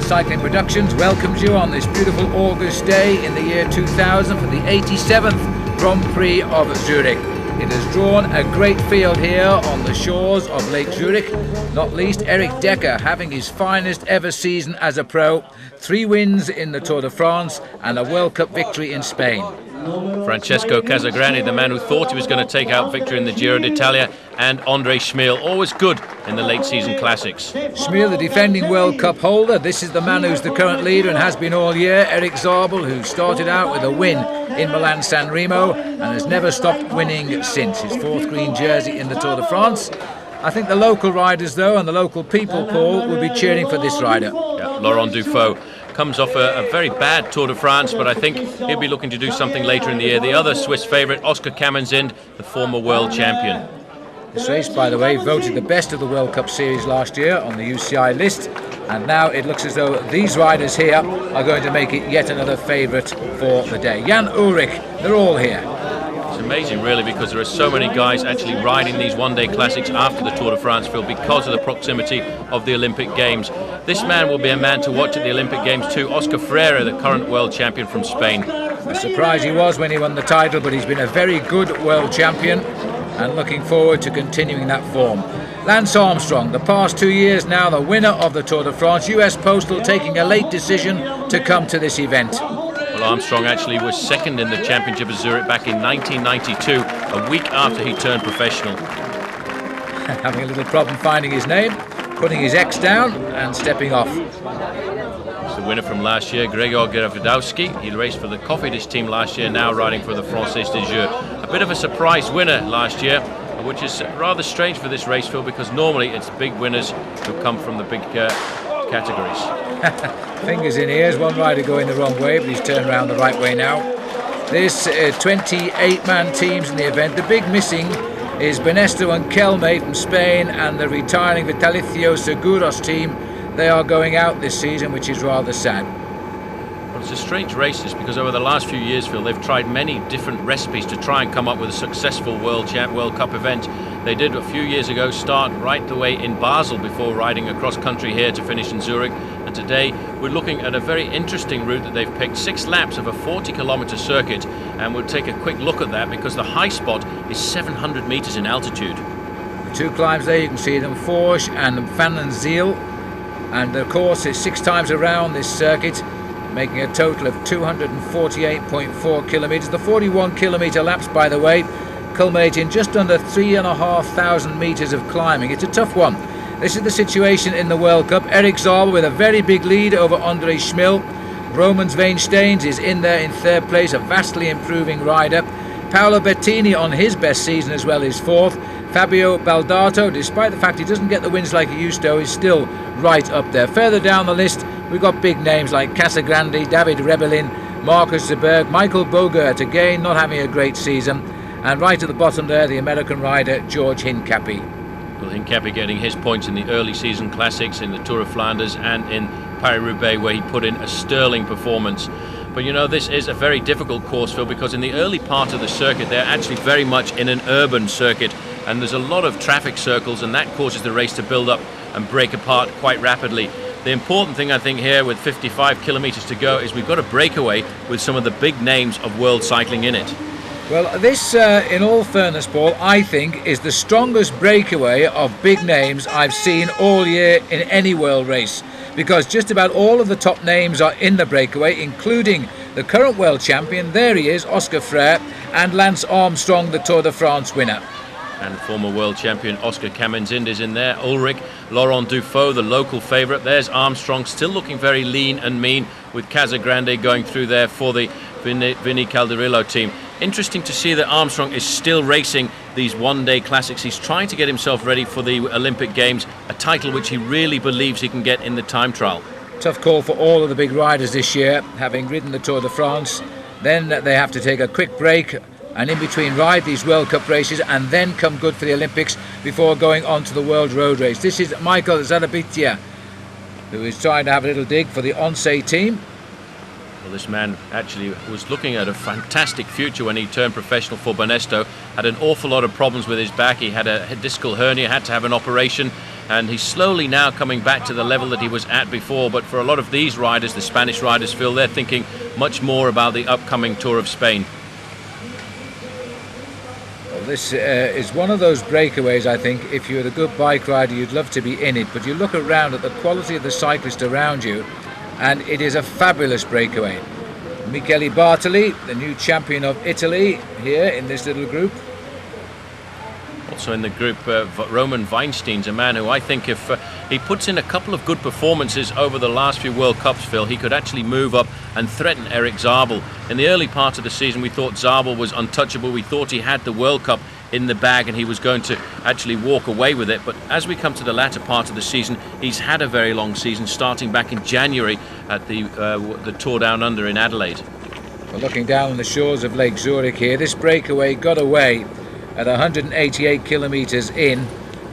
Cycling Productions welcomes you on this beautiful August day in the year 2000 for the 87th Grand Prix of Zurich. It has drawn a great field here on the shores of Lake Zurich, not least Eric Decker having his finest ever season as a pro, 3 wins in the Tour de France and a World Cup victory in Spain. Francesco Casagrande, the man who thought he was going to take out victory in the Giro d'Italia, and Andre Schmeel, always good in the late season classics. Schmeel, the defending World Cup holder. This is the man who's the current leader and has been all year. Eric Zabel, who started out with a win in Milan-San Remo and has never stopped winning since. His 4th green jersey in the Tour de France. I think the local riders, though, and the local people, Paul, will be cheering for this rider. Yeah, Laurent Dufaux comes off a very bad Tour de France, but I think he'll be looking to do something later in the year. The other Swiss favourite, Oscar Kamenzind, the former world champion. This race, by the way, voted the best of the World Cup Series last year on the UCI list, and now it looks as though these riders here are going to make it yet another favourite for the day. Jan Ullrich, they're all here. It's amazing, really, because there are so many guys actually riding these one-day classics after the Tour de France field because of the proximity of the Olympic Games. This man will be a man to watch at the Olympic Games too. Oscar Freire, the current world champion from Spain. A surprise he was when he won the title, but he's been a very good world champion and looking forward to continuing that form. Lance Armstrong, the past 2 years now the winner of the Tour de France. US Postal taking a late decision to come to this event. Well, Armstrong actually was second in the Championship of Zurich back in 1992, a week after he turned professional. Having a little problem finding his name, putting his X down and stepping off. It's the winner from last year, Gregor Gerawadowski. He raced for the Cofidis team last year, now riding for the Française des Jeux. A bit of a surprise winner last year, which is rather strange for this race field because normally it's big winners who come from the big categories. Fingers in ears, one rider going the wrong way, but he's turned around the right way now. This 28-man teams in the event. The big missing is Benesto and Kelme from Spain and the retiring Vitalicio Seguros team. They are going out this season, which is rather sad. Well, it's a strange race this because over the last few years, Phil, they've tried many different recipes to try and come up with a successful World Cup event. They did a few years ago start right the way in Basel before riding across country here to finish in Zurich. And today we're looking at a very interesting route that they've picked, 6 laps of a 40-kilometre circuit, and we'll take a quick look at that because the high spot is 700 metres in altitude. The 2 climbs there, you can see them, Forge and Vandenziel, and the course is 6 times around this circuit, making a total of 248.4 kilometres. The 41-kilometre laps, by the way, culminate in just under 3,500 metres of climbing. It's a tough one. This is the situation in the World Cup. Eric Zabel with a very big lead over Andre Schmeel. Roman Sveinsteins is in there in 3rd place, a vastly improving rider. Paolo Bettini on his best season as well is 4th. Fabio Baldato, despite the fact he doesn't get the wins like he used to, is still right up there. Further down the list, we've got big names like Casagrande, David Rebellin, Marcus Zuberg, Michael Bogert, again not having a great season. And right at the bottom there, the American rider George Hincapie. Well, Hincapie getting his points in the early season classics in the Tour of Flanders and in Paris-Roubaix, where he put in a sterling performance. But you know, this is a very difficult course, Phil, because in the early part of the circuit, they're actually very much in an urban circuit, and there's a lot of traffic circles, and that causes the race to build up and break apart quite rapidly. The important thing, I think, here with 55 kilometres to go is we've got a breakaway with some of the big names of world cycling in it. Well, this, in all fairness, Paul, I think is the strongest breakaway of big names I've seen all year in any world race, because just about all of the top names are in the breakaway, including the current world champion. There he is, Oscar Freire, and Lance Armstrong, the Tour de France winner. And former world champion Oscar Kamenzind is in there. Ullrich, Laurent Dufaux, the local favourite. There's Armstrong, still looking very lean and mean, with Casagrande going through there for the Vinny Calderillo team. Interesting to see that Armstrong is still racing these one-day classics. He's trying to get himself ready for the Olympic Games, a title which he really believes he can get in the time trial. Tough call for all of the big riders this year, having ridden the Tour de France. Then they have to take a quick break and in between ride these World Cup races and then come good for the Olympics before going on to the World Road Race. This is Michael Zarabitia, who is trying to have a little dig for the Once team. Well, this man actually was looking at a fantastic future when he turned professional for Benesto. Had an awful lot of problems with his back. He had a discal hernia, had to have an operation, and he's slowly now coming back to the level that he was at before. But for a lot of these riders, the Spanish riders, Phil, they're thinking much more about the upcoming Tour of Spain. Well, this is one of those breakaways, I think, if you're a good bike rider, you'd love to be in it. But you look around at the quality of the cyclist around you, and it is a fabulous breakaway. Michele Bartoli, the new champion of Italy, here in this little group. Also in the group, Roman Weinstein's a man who I think if he puts in a couple of good performances over the last few World Cups, Phil, he could actually move up and threaten Eric Zabel. In the early part of the season, we thought Zabel was untouchable. We thought he had the World Cup in the bag and he was going to actually walk away with it. But as we come to the latter part of the season, he's had a very long season, starting back in January at the Tour Down Under in Adelaide. Well, looking down on the shores of Lake Zurich here, this breakaway got away at 188 kilometres in.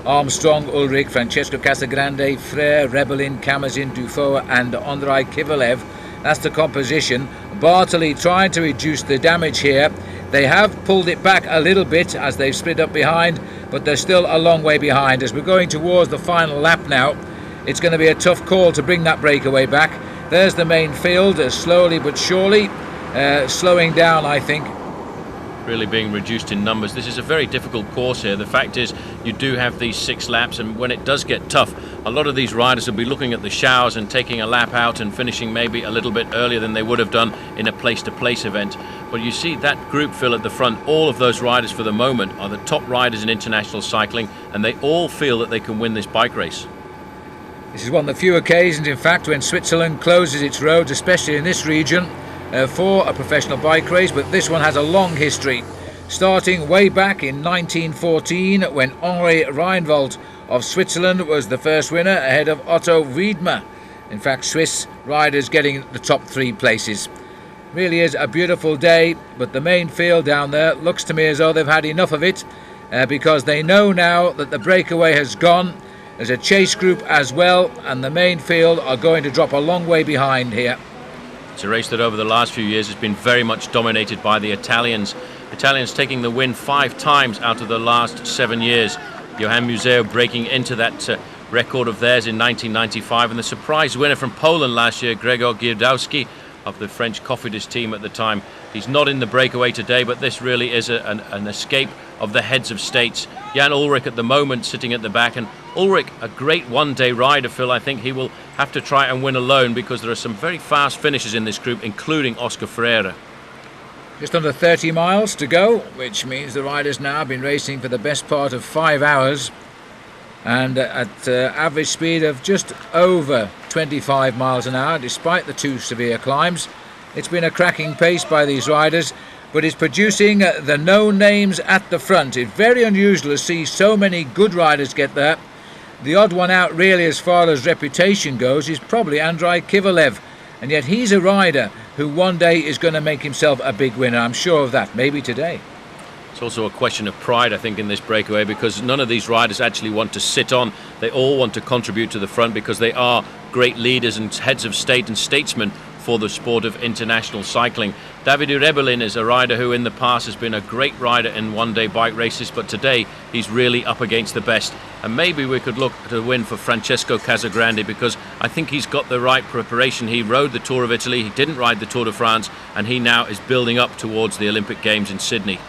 Armstrong, Ulrich, Francesco Casagrande, Frère, Rebellin, Kamazin, Dufault and Andrei Kivilev. That's the composition. Bartoli trying to reduce the damage here. They have pulled it back a little bit as they've split up behind, but they're still a long way behind. As we're going towards the final lap now, it's going to be a tough call to bring that breakaway back. There's the main field, slowly but surely slowing down, I think. Really being reduced in numbers. This is a very difficult course here. The fact is you do have these 6 laps, and when it does get tough, a lot of these riders will be looking at the showers and taking a lap out and finishing maybe a little bit earlier than they would have done in a place-to-place event. But you see that group, Phil, at the front, all of those riders for the moment are the top riders in international cycling, and they all feel that they can win this bike race. This is one of the few occasions, in fact, when Switzerland closes its roads, especially in this region, for a professional bike race, but this one has a long history, starting way back in 1914 when Henri Reinwald of Switzerland was the first winner ahead of Otto Wiedmer. In fact, Swiss riders getting the top 3 places. Really is a beautiful day, but the main field down there looks to me as though they've had enough of it because they know now that the breakaway has gone. There's a chase group as well, and the main field are going to drop a long way behind here. It's a race that over the last few years has been very much dominated by the Italians. Italians taking the win 5 times out of the last 7 years. Johan Museo breaking into that record of theirs in 1995, and the surprise winner from Poland last year, Gregor Gierdowski of the French Cofidis team at the time. He's not in the breakaway today, but this really is an escape of the heads of states. Jan Ullrich at the moment sitting at the back, and Ullrich, a great one-day rider, Phil. I think he will have to try and win alone because there are some very fast finishes in this group, including Oscar Freire. Just under 30 miles to go, which means the riders now have been racing for the best part of 5 hours, and at average speed of just over 25 miles an hour, despite the 2 severe climbs. It's been a cracking pace by these riders, but it's producing the known names at the front. It's very unusual to see so many good riders get there. The odd one out really as far as reputation goes is probably Andrei Kivilev, and yet he's a rider who one day is going to make himself a big winner. I'm sure of that, maybe today. It's also a question of pride, I think, in this breakaway, because none of these riders actually want to sit on. They all want to contribute to the front because they are great leaders and heads of state and statesmen for the sport of international cycling. Davide Rebellin is a rider who in the past has been a great rider in one-day bike races, but today he's really up against the best. And maybe we could look at a win for Francesco Casagrande, because I think he's got the right preparation. He rode the Tour of Italy, he didn't ride the Tour de France, and he now is building up towards the Olympic Games in Sydney.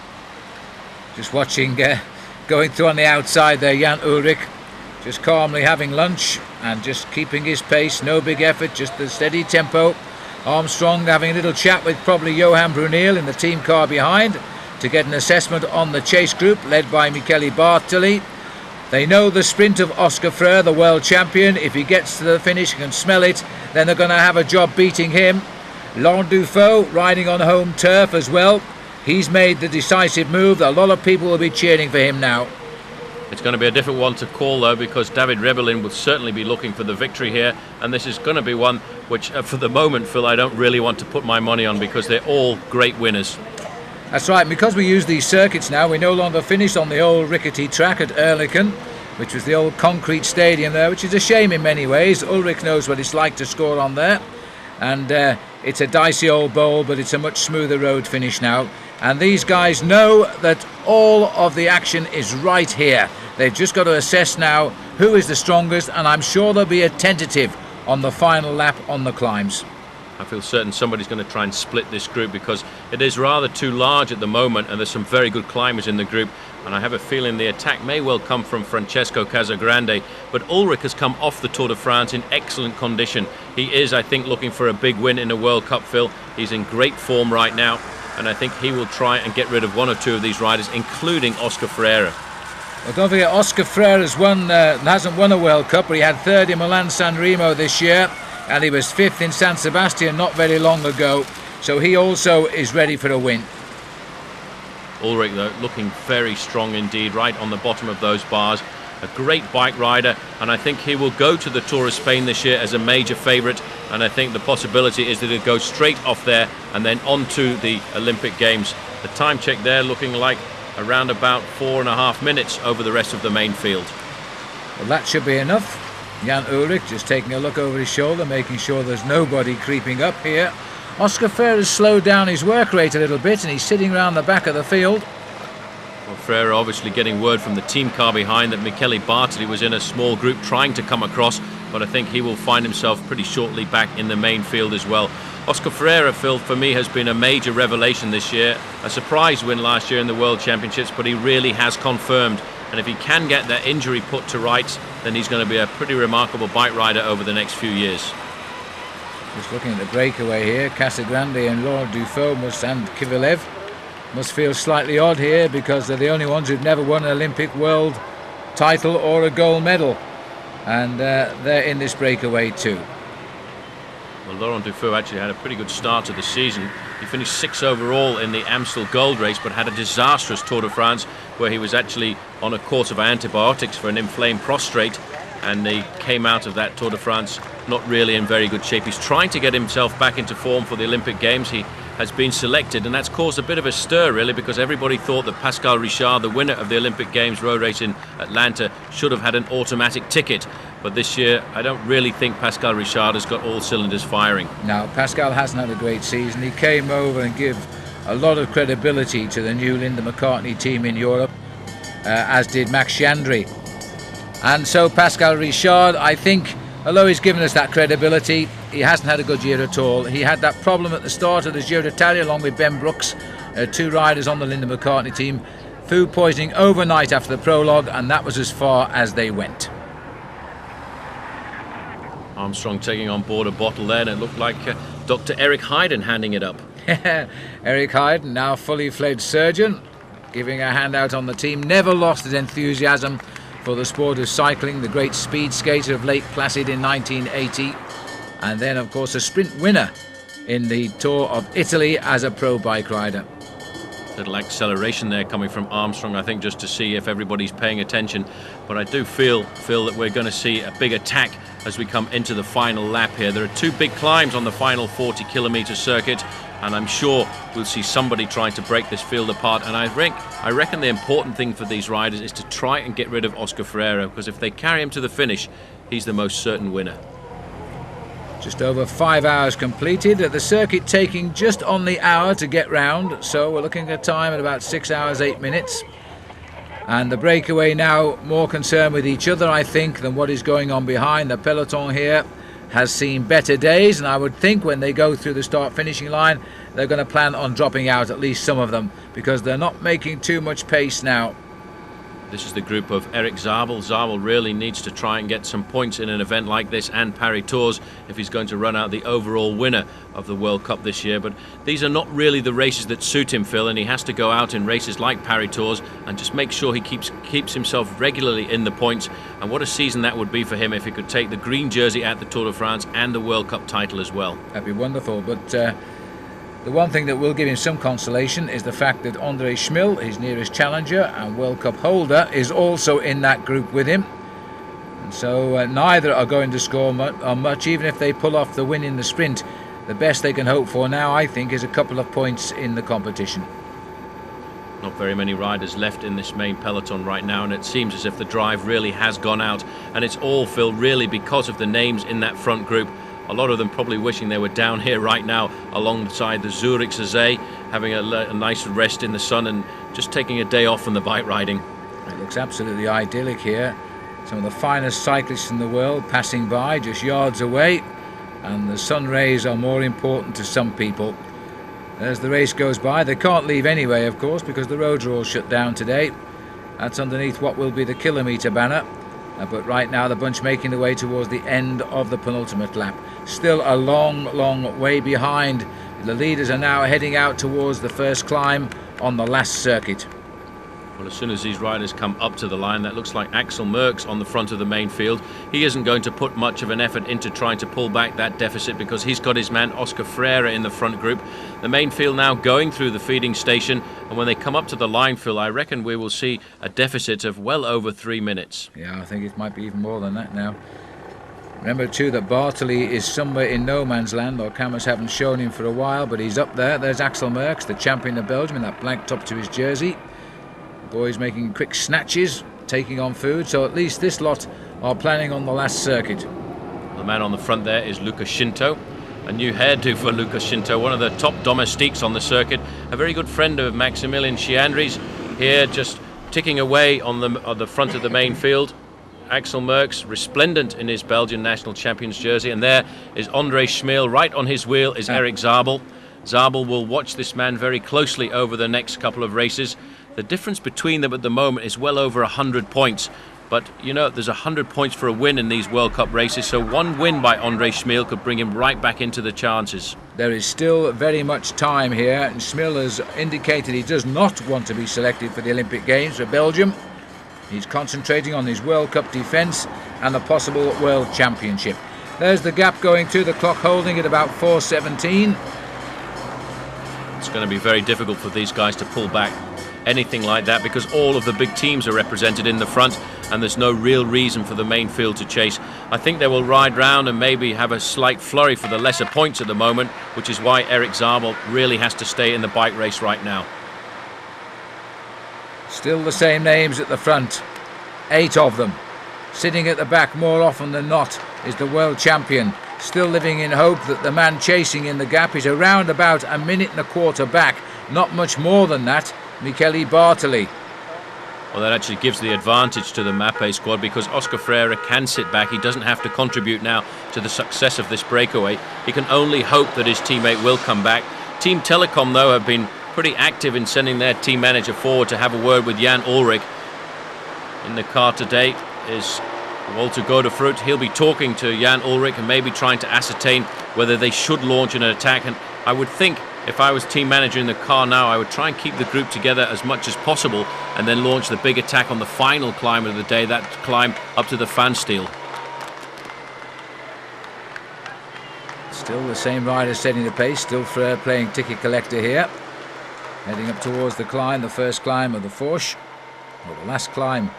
Just watching, going through on the outside there, Jan Ullrich, just calmly having lunch and just keeping his pace, no big effort, just the steady tempo. Armstrong having a little chat with probably Johan Brunel in the team car behind to get an assessment on the chase group led by Michele Bartoli. They know the sprint of Oscar Freire, the world champion. If he gets to the finish and can smell it, then they're going to have a job beating him. Laurent Dufault riding on home turf as well. He's made the decisive move. A lot of people will be cheering for him now. It's going to be a difficult one to call, though, because David Rebellin will certainly be looking for the victory here, and this is going to be one which, for the moment, Phil, I don't really want to put my money on, because they're all great winners. That's right. Because we use these circuits now, we no longer finish on the old rickety track at Oerlikon, which was the old concrete stadium there, which is a shame in many ways. Ulrich knows what it's like to score on there, and It's a dicey old bowl, but it's a much smoother road finish now. And these guys know that all of the action is right here. They've just got to assess now who is the strongest, and I'm sure there'll be a tentative on the final lap on the climbs. I feel certain somebody's going to try and split this group because it is rather too large at the moment, and there's some very good climbers in the group, and I have a feeling the attack may well come from Francesco Casagrande, but Ulrich has come off the Tour de France in excellent condition. He is, I think, looking for a big win in the World Cup, Phil. He's in great form right now, and I think he will try and get rid of one or two of these riders, including Oscar Freire. Well, don't forget, Oscar Freire hasn't won a World Cup, but he had third in Milan-San Remo this year, and he was fifth in San Sebastian not very long ago, so he also is ready for a win. Ulrich, though, looking very strong indeed, right on the bottom of those bars. A great bike rider, and I think he will go to the Tour of Spain this year as a major favourite, and I think the possibility is that he'll go straight off there and then on to the Olympic Games. The time check there looking like around about 4.5 minutes over the rest of the main field. Well, that should be enough. Jan Ulrich just taking a look over his shoulder, making sure there's nobody creeping up here. Oscar Freire has slowed down his work rate a little bit, and he's sitting around the back of the field. Well, Freire obviously getting word from the team car behind that Michele Bartoli was in a small group trying to come across, but I think he will find himself pretty shortly back in the main field as well. Oscar Freire, Phil, for me has been a major revelation this year. A surprise win last year in the World Championships, but he really has confirmed. And if he can get that injury put to rights, then he's going to be a pretty remarkable bike rider over the next few years. Just looking at the breakaway here, Casagrande and Laurent Dufaux and Kivilev must feel slightly odd here because they're the only ones who've never won an Olympic world title or a gold medal. And they're in this breakaway too. Well, Laurent Dufaux actually had a pretty good start to the season. He finished 6th overall in the Amstel Gold Race, but had a disastrous Tour de France where he was actually on a course of antibiotics for an inflamed prostate, and he came out of that Tour de France not really in very good shape. He's trying to get himself back into form for the Olympic Games. He has been selected, and that's caused a bit of a stir really, because everybody thought that Pascal Richard, the winner of the Olympic Games road race in Atlanta, should have had an automatic ticket. But this year, I don't really think Pascal Richard has got all cylinders firing. Now, Pascal hasn't had a great season. He came over and gave a lot of credibility to the new Linda McCartney team in Europe, as did Max Chandry. And so Pascal Richard, I think, although he's given us that credibility, he hasn't had a good year at all. He had that problem at the start of the Giro d'Italia along with Ben Brooks, two riders on the Linda McCartney team. Food poisoning overnight after the prologue, and that was as far as they went. Armstrong taking on board a bottle there, and it looked like Dr. Eric Heiden handing it up. Eric Heiden, now fully fledged surgeon, giving a handout on the team. Never lost his enthusiasm for the sport of cycling, the great speed skater of Lake Placid in 1980, and then of course a sprint winner in the Tour of Italy as a pro bike rider. Little acceleration there coming from Armstrong, I think, just to see if everybody's paying attention. But I do feel that we're going to see a big attack as we come into the final lap here. There are two big climbs on the final 40-kilometre circuit, and I'm sure we'll see somebody trying to break this field apart. And I reckon the important thing for these riders is to try and get rid of Oscar Freire, because if they carry him to the finish, he's the most certain winner. Just over 5 hours completed, the circuit taking just on the hour to get round, so we're looking at a time at about 6 hours 8 minutes. And the breakaway now more concerned with each other, I think, than what is going on behind. The peloton here has seen better days, and I would think when they go through the start-finishing line, they're going to plan on dropping out, at least some of them, because they're not making too much pace now. This is the group of Eric Zabel. Zabel really needs to try and get some points in an event like this and Paris Tours if he's going to run out the overall winner of the World Cup this year. But these are not really the races that suit him, Phil, and he has to go out in races like Paris Tours and just make sure he keeps himself regularly in the points. And what a season that would be for him if he could take the green jersey at the Tour de France and the World Cup title as well. That'd be wonderful, but the one thing that will give him some consolation is the fact that Andre Schmil, his nearest challenger and World Cup holder, is also in that group with him. And so neither are going to score much, even if they pull off the win in the sprint. The best they can hope for now, I think, is a couple of points in the competition. Not very many riders left in this main peloton right now, and it seems as if the drive really has gone out. And it's all, Phil, really because of the names in that front group. A lot of them probably wishing they were down here right now alongside the Zurich See, having a nice rest in the sun and just taking a day off from the bike riding. It looks absolutely idyllic here. Some of the finest cyclists in the world passing by just yards away, and the sun rays are more important to some people. As the race goes by, they can't leave anyway, of course, because the roads are all shut down today. That's underneath what will be the kilometre banner. But right now the bunch making their way towards the end of the penultimate lap. Still a long way behind. The leaders are now heading out towards the first climb on the last circuit. Well, as soon as these riders come up to the line, that looks like Axel Merckx on the front of the main field. He isn't going to put much of an effort into trying to pull back that deficit because he's got his man Oscar Freire in the front group. The main field now going through the feeding station, and when they come up to the line, Phil, I reckon we will see a deficit of well over 3 minutes. Yeah, I think it might be even more than that now. Remember too that Bartoli is somewhere in no man's land, or cameras haven't shown him for a while, but he's up there. There's Axel Merckx, the champion of Belgium, in that black top to his jersey. Boys making quick snatches, taking on food, so at least this lot are planning on the last circuit. The man on the front there is Luca Shinto. A new hairdo for Luca Shinto, one of the top domestiques on the circuit. A very good friend of Maximilian Chiandri's here, just ticking away on the front of the main field. Axel Merckx, resplendent in his Belgian national champions jersey, and there is André Schmeel. Right on his wheel is Eric Zabel. Zabel will watch this man very closely over the next couple of races. The difference between them at the moment is well over 100 points. But, you know, there's 100 points for a win in these World Cup races, so one win by André Schmeel could bring him right back into the chances. There is still very much time here, and Schmeel has indicated he does not want to be selected for the Olympic Games for Belgium. He's concentrating on his World Cup defence and the possible World Championship. There's the gap going to the clock, holding at about 4:17. It's going to be very difficult for these guys to pull back anything like that because all of the big teams are represented in the front and there's no real reason for the main field to chase. I think they will ride round and maybe have a slight flurry for the lesser points at the moment, which is why Eric Zabel really has to stay in the bike race right now. Still the same names at the front, 8 of them. Sitting at the back more often than not is the world champion, still living in hope that the man chasing in the gap is around about a minute and a quarter back, not much more than that, Michele Bartoli. Well, that actually gives the advantage to the Mapei squad because Oscar Freire can sit back. He doesn't have to contribute now to the success of this breakaway. He can only hope that his teammate will come back. Team Telecom, though, have been pretty active in sending their team manager forward to have a word with Jan Ullrich. In the car today is Walter Godefroot. He'll be talking to Jan Ullrich and maybe trying to ascertain whether they should launch an attack. And I would think if I was team manager in the car now, I would try and keep the group together as much as possible and then launch the big attack on the final climb of the day, that climb up to the Pfannstiel. Still the same riders setting the pace, still Freire playing ticket collector here. Heading up towards the climb, the first climb of the Fourche, or the last climb,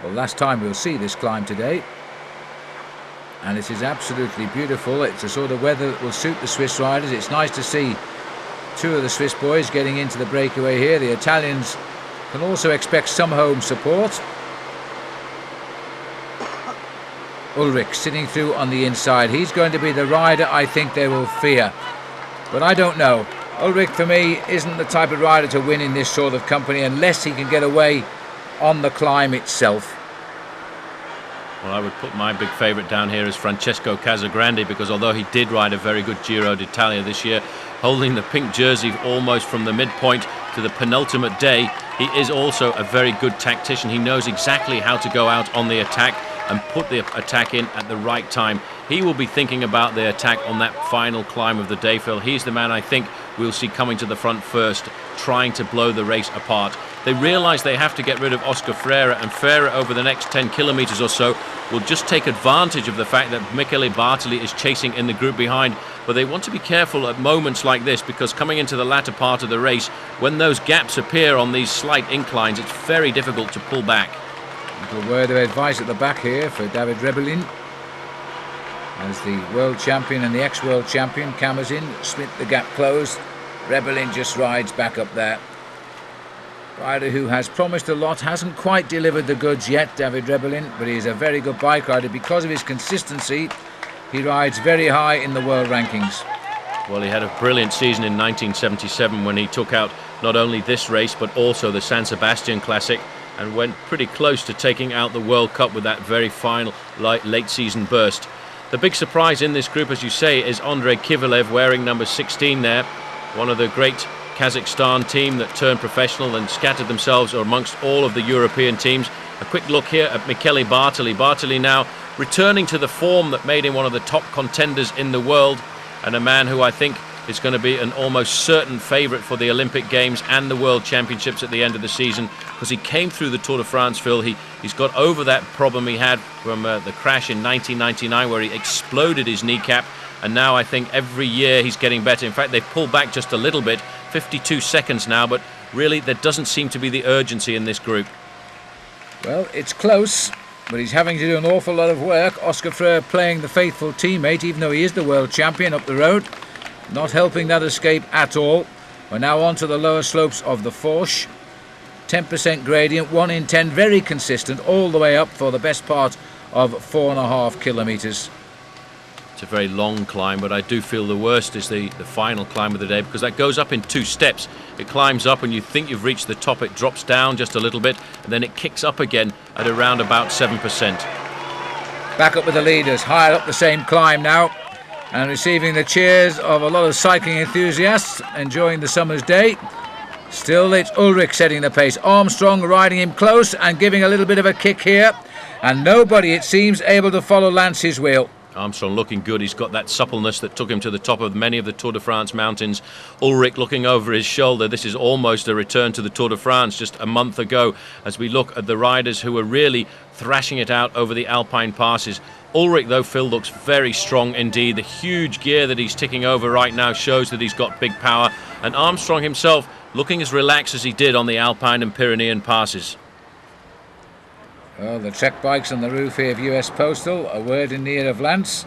or last time we'll see this climb today. And it is absolutely beautiful. It's a sort of weather that will suit the Swiss riders. It's nice to see 2 of the Swiss boys getting into the breakaway here. The Italians can also expect some home support. Ullrich sitting through on the inside. He's going to be the rider I think they will fear. But I don't know. Ullrich, for me, isn't the type of rider to win in this sort of company unless he can get away on the climb itself. Well, I would put my big favourite down here as Francesco Casagrande because although he did ride a very good Giro d'Italia this year, holding the pink jersey almost from the midpoint to the penultimate day, he is also a very good tactician. He knows exactly how to go out on the attack and put the attack in at the right time. He will be thinking about the attack on that final climb of the day, Phil. He's the man I think we'll see coming to the front first, trying to blow the race apart. They realise they have to get rid of Oscar Freire, and Freire over the next 10 kilometres or so will just take advantage of the fact that Michele Bartoli is chasing in the group behind. But they want to be careful at moments like this because coming into the latter part of the race, when those gaps appear on these slight inclines, it's very difficult to pull back. A little word of advice at the back here for David Rebellin. As the world champion and the ex-world champion cameras in, split the gap closed. Rebellin just rides back up there. Rider who has promised a lot, hasn't quite delivered the goods yet, David Rebellin, but he is a very good bike rider because of his consistency he rides very high in the world rankings. Well, he had a brilliant season in 1977 when he took out not only this race but also the San Sebastian Classic, and went pretty close to taking out the World Cup with that very final late season burst. The big surprise in this group, as you say, is Andrei Kivilev, wearing number 16 there, one of the great Kazakhstan team that turned professional and scattered themselves amongst all of the European teams. A quick look here at Michele Bartoli. Bartoli now returning to the form that made him one of the top contenders in the world, and a man who I think is going to be an almost certain favourite for the Olympic Games and the World Championships at the end of the season, because he came through the Tour de France, Phil. He's got over that problem he had from the crash in 1999 where he exploded his kneecap, and now I think every year he's getting better. In fact, they've pulled back just a little bit, 52 seconds now, but really there doesn't seem to be the urgency in this group. Well, it's close, but he's having to do an awful lot of work. Oscar Freire playing the faithful teammate, even though he is the world champion, up the road. Not helping that escape at all. We're now on to the lower slopes of the Fourche. 10% gradient, 1 in 10, very consistent all the way up for the best part of 4.5 kilometres. It's a very long climb, but I do feel the worst is the final climb of the day, because that goes up in 2 steps. It climbs up and you think you've reached the top, it drops down just a little bit, and then it kicks up again at around about 7%. Back up with the leaders, higher up the same climb now, and receiving the cheers of a lot of cycling enthusiasts enjoying the summer's day. Still, it's Ulrich setting the pace. Armstrong riding him close and giving a little bit of a kick here, and nobody, it seems, able to follow Lance's wheel. Armstrong looking good. He's got that suppleness that took him to the top of many of the Tour de France mountains. Ulrich looking over his shoulder. This is almost a return to the Tour de France just a month ago, as we look at the riders who are really thrashing it out over the Alpine passes. Ulrich, though, Phil, looks very strong indeed. The huge gear that he's ticking over right now shows that he's got big power. And Armstrong himself looking as relaxed as he did on the Alpine and Pyrenean passes. Well, the Trek bikes on the roof here of US Postal, a word in the ear of Lance.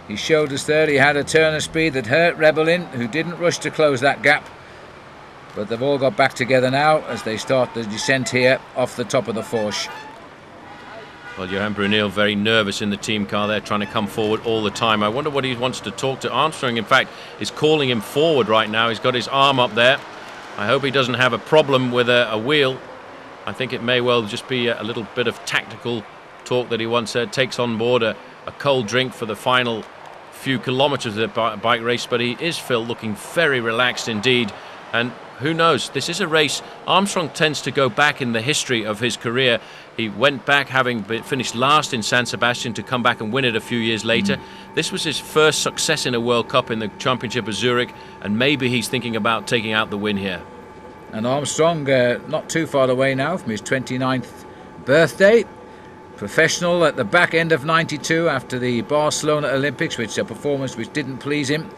He showed us there he had a turn of speed that hurt Rebellin, who didn't rush to close that gap. But they've all got back together now as they start the descent here off the top of the Fourche. Well, Johan Brunel very nervous in the team car there, trying to come forward all the time. I wonder what he wants to talk to. Armstrong, in fact, is calling him forward right now. He's got his arm up there. I hope he doesn't have a problem with a wheel. I think it may well just be a little bit of tactical talk that he wants. Takes on board a cold drink for the final few kilometres of the bike race. But he is, Phil, looking very relaxed indeed. And who knows, this is a race. Armstrong tends to go back in the history of his career. He went back, having finished last in San Sebastian, to come back and win it a few years later. This was his first success in a World Cup in the Championship of Zurich, and maybe he's thinking about taking out the win here. And Armstrong, not too far away now from his 29th birthday. Professional at the back end of 92 after the Barcelona Olympics, which a performance which didn't please him,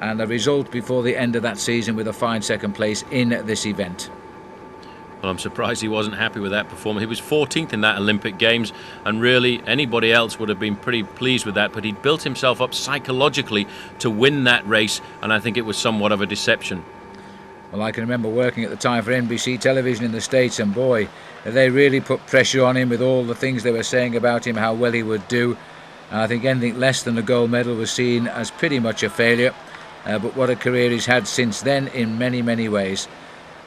and a result before the end of that season with a fine second place in this event. Well, I'm surprised he wasn't happy with that performance. He was 14th in that Olympic Games, and really anybody else would have been pretty pleased with that, but he'd built himself up psychologically to win that race, and I think it was somewhat of a deception. Well, I can remember working at the time for NBC television in the States, and boy, they really put pressure on him with all the things they were saying about him, how well he would do. And I think anything less than a gold medal was seen as pretty much a failure. But what a career he's had since then in many, many ways.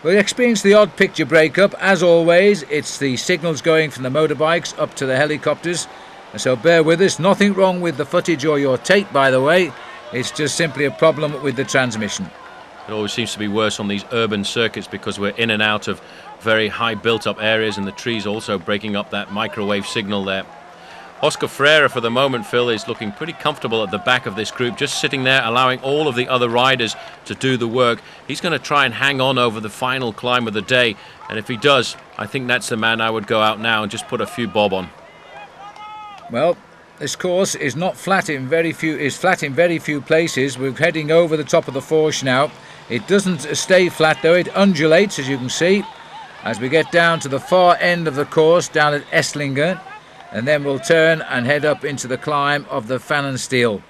We experienced the odd picture breakup. As always, it's the signals going from the motorbikes up to the helicopters. So bear with us. Nothing wrong with the footage or your tape, by the way. It's just simply a problem with the transmission. It always seems to be worse on these urban circuits because we're in and out of very high built-up areas, and the trees also breaking up that microwave signal there. Oscar Freire, for the moment, Phil, is looking pretty comfortable at the back of this group, just sitting there allowing all of the other riders to do the work. He's going to try and hang on over the final climb of the day, and if he does, I think that's the man I would go out now and just put a few bob on. Well, this course is not flat in very few places. We're heading over the top of the Fourche now. It doesn't stay flat though, it undulates, as you can see, as we get down to the far end of the course down at Esslingen, and then we'll turn and head up into the climb of the Pfannenstiel.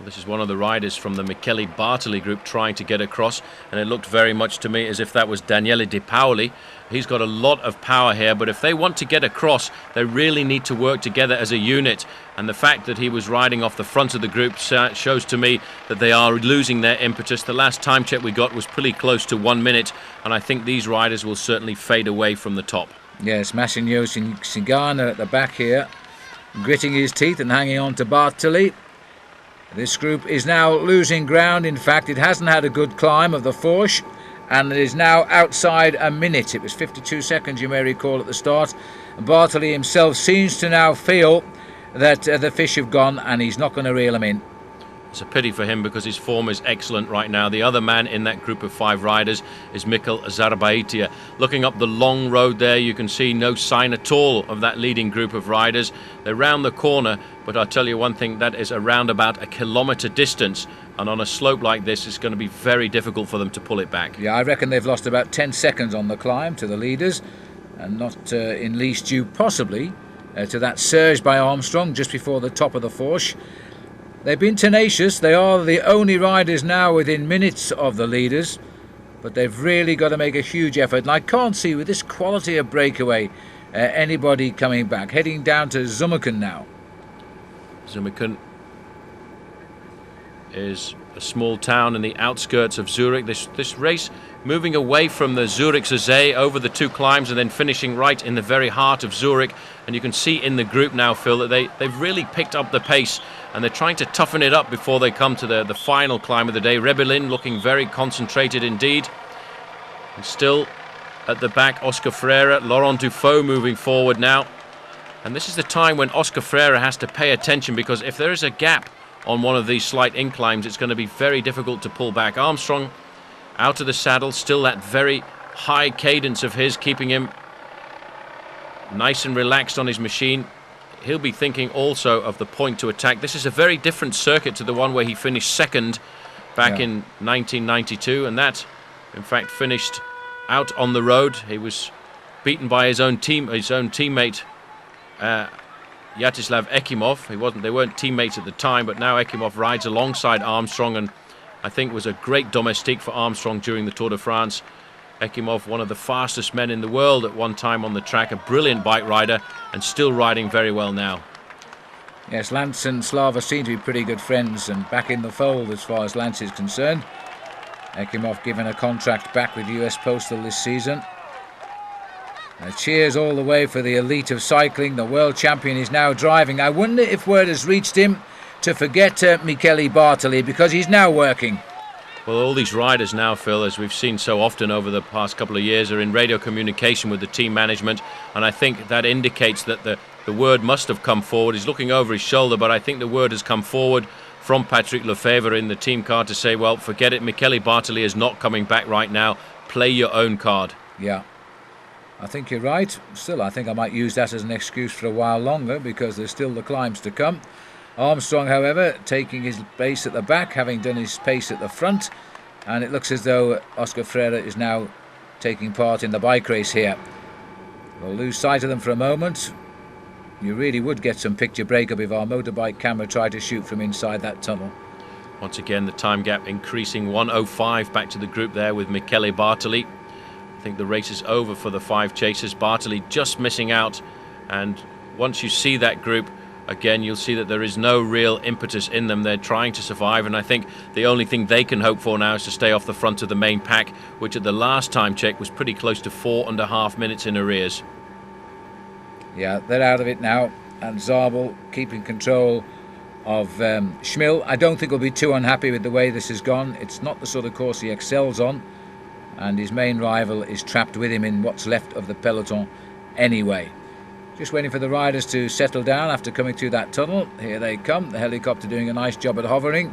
This is one of the riders from the Michele Bartoli group trying to get across, and it looked very much to me as if that was Daniele De Paoli. He's got a lot of power here, but if they want to get across, they really need to work together as a unit. And the fact that he was riding off the front of the group shows to me that they are losing their impetus. The last time check we got was pretty close to 1 minute, and I think these riders will certainly fade away from the top. Yes, Massimiliano Cigana at the back here, gritting his teeth and hanging on to Bartoli. This group is now losing ground. In fact, it hasn't had a good climb of the Fourche, and it is now outside a minute. It was 52 seconds, you may recall, at the start. Bartoli himself seems to now feel that the fish have gone, and he's not going to reel them in. It's a pity for him because his form is excellent right now. The other man in that group of 5 riders is Mikel Zarbaitia. Looking up the long road there, you can see no sign at all of that leading group of riders. They're round the corner, but I'll tell you one thing, that is around about a kilometre distance. And on a slope like this, it's going to be very difficult for them to pull it back. Yeah, I reckon they've lost about 10 seconds on the climb to the leaders, and not in least due possibly to that surge by Armstrong just before the top of the Fourche. They've been tenacious. They are the only riders now within minutes of the leaders, but they've really got to make a huge effort. And I can't see, with this quality of breakaway, anybody coming back. Heading down to Zummerken now. Zummerken is a small town in the outskirts of Zurich. This race moving away from the Zurichsee See over the 2 climbs and then finishing right in the very heart of Zurich. And you can see in the group now, Phil, that they've really picked up the pace, and they're trying to toughen it up before they come to the final climb of the day. Rebellin looking very concentrated indeed. And still at the back, Oscar Freire, Laurent Dufaux moving forward now. And this is the time when Oscar Freire has to pay attention, because if there is a gap on one of these slight inclines, it's going to be very difficult to pull back. Armstrong out of the saddle, still that very high cadence of his, keeping him nice and relaxed on his machine. He'll be thinking also of the point to attack. This is a very different circuit to the one where he finished second back in 1992, and that in fact finished out on the road. He was beaten by his own teammate Yaroslav Ekimov. They weren't teammates at the time, but now Ekimov rides alongside Armstrong, and I think was a great domestique for Armstrong during the Tour de France. Ekimov, one of the fastest men in the world at one time on the track, a brilliant bike rider, and still riding very well now. Yes, Lance and Slava seem to be pretty good friends and back in the fold as far as Lance is concerned. Ekimov given a contract back with US Postal this season. Cheers all the way for the elite of cycling. The world champion is now driving. I wonder if word has reached him to forget Michele Bartoli, because he's now working. Well, all these riders now, Phil, as we've seen so often over the past couple of years, are in radio communication with the team management, and I think that indicates that the word must have come forward. He's looking over his shoulder, but I think the word has come forward from Patrick Lefevre in the team car to say, well, forget it, Michele Bartoli is not coming back right now. Play your own card. Yeah, I think you're right. Still, I think I might use that as an excuse for a while longer, because there's still the climbs to come. Armstrong, however, taking his pace at the back, having done his pace at the front, and it looks as though Oscar Freire is now taking part in the bike race here. We'll lose sight of them for a moment. You really would get some picture breakup if our motorbike camera tried to shoot from inside that tunnel. Once again, the time gap increasing, 1:05 back to the group there with Michele Bartoli. I think the race is over for the 5 chasers. Bartoli just missing out, and once you see that group, again, you'll see that there is no real impetus in them. They're trying to survive, and I think the only thing they can hope for now is to stay off the front of the main pack, which at the last time check was pretty close to 4.5 minutes in arrears. Yeah, they're out of it now, and Zabel keeping control of Schmil. I don't think he'll be too unhappy with the way this has gone. It's not the sort of course he excels on, and his main rival is trapped with him in what's left of the peloton anyway. Just waiting for the riders to settle down after coming through that tunnel. Here they come, the helicopter doing a nice job at hovering.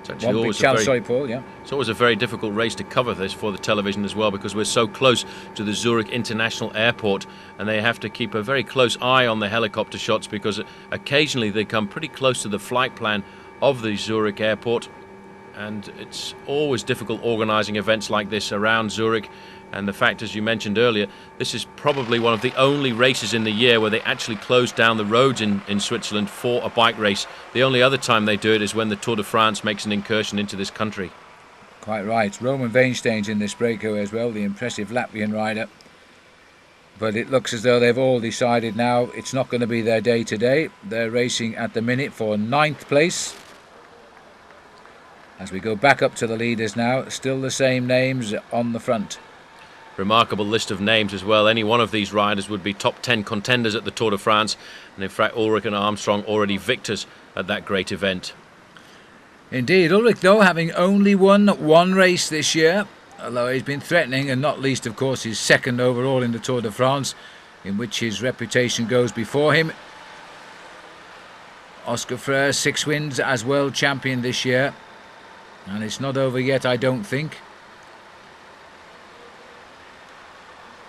It's actually always sorry, Paul, yeah. It's always a very difficult race to cover this for the television as well, because we're so close to the Zurich International Airport, and they have to keep a very close eye on the helicopter shots, because occasionally they come pretty close to the flight plan of the Zurich Airport, and it's always difficult organising events like this around Zurich. And the fact, as you mentioned earlier, this is probably one of the only races in the year where they actually close down the roads in Switzerland for a bike race. The only other time they do it is when the Tour de France makes an incursion into this country. Quite right. Roman Weinstein's in this breakaway as well, the impressive Latvian rider. But it looks as though they've all decided now it's not going to be their day today. They're racing at the minute for 9th place. As we go back up to the leaders now, still the same names on the front. Remarkable list of names as well. Any one of these riders would be top 10 contenders at the Tour de France, and in fact Ulrich and Armstrong already victors at that great event. Indeed, Ulrich though having only won one race this year, although he's been threatening, and not least of course his second overall in the Tour de France, in which his reputation goes before him. Oscar Freire, 6 wins as world champion this year, and it's not over yet, I don't think.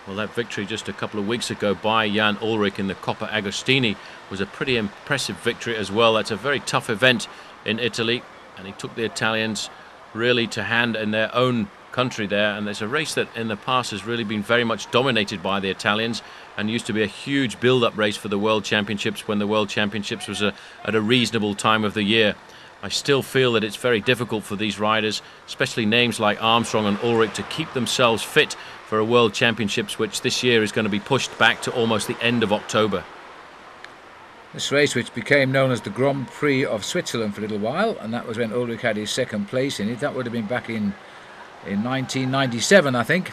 Well, that victory just a couple of weeks ago by Jan Ullrich in the Coppa Agostini was a pretty impressive victory as well. That's a very tough event in Italy, and he took the Italians really to hand in their own country there. And there's a race that in the past has really been very much dominated by the Italians and used to be a huge build-up race for the World Championships when the World Championships was at a reasonable time of the year. I still feel that it's very difficult for these riders, especially names like Armstrong and Ullrich, to keep themselves fit for a World Championships, which this year is going to be pushed back to almost the end of October. This race, which became known as the Grand Prix of Switzerland for a little while, and that was when Ullrich had his second place in it. That would have been back in 1997, I think.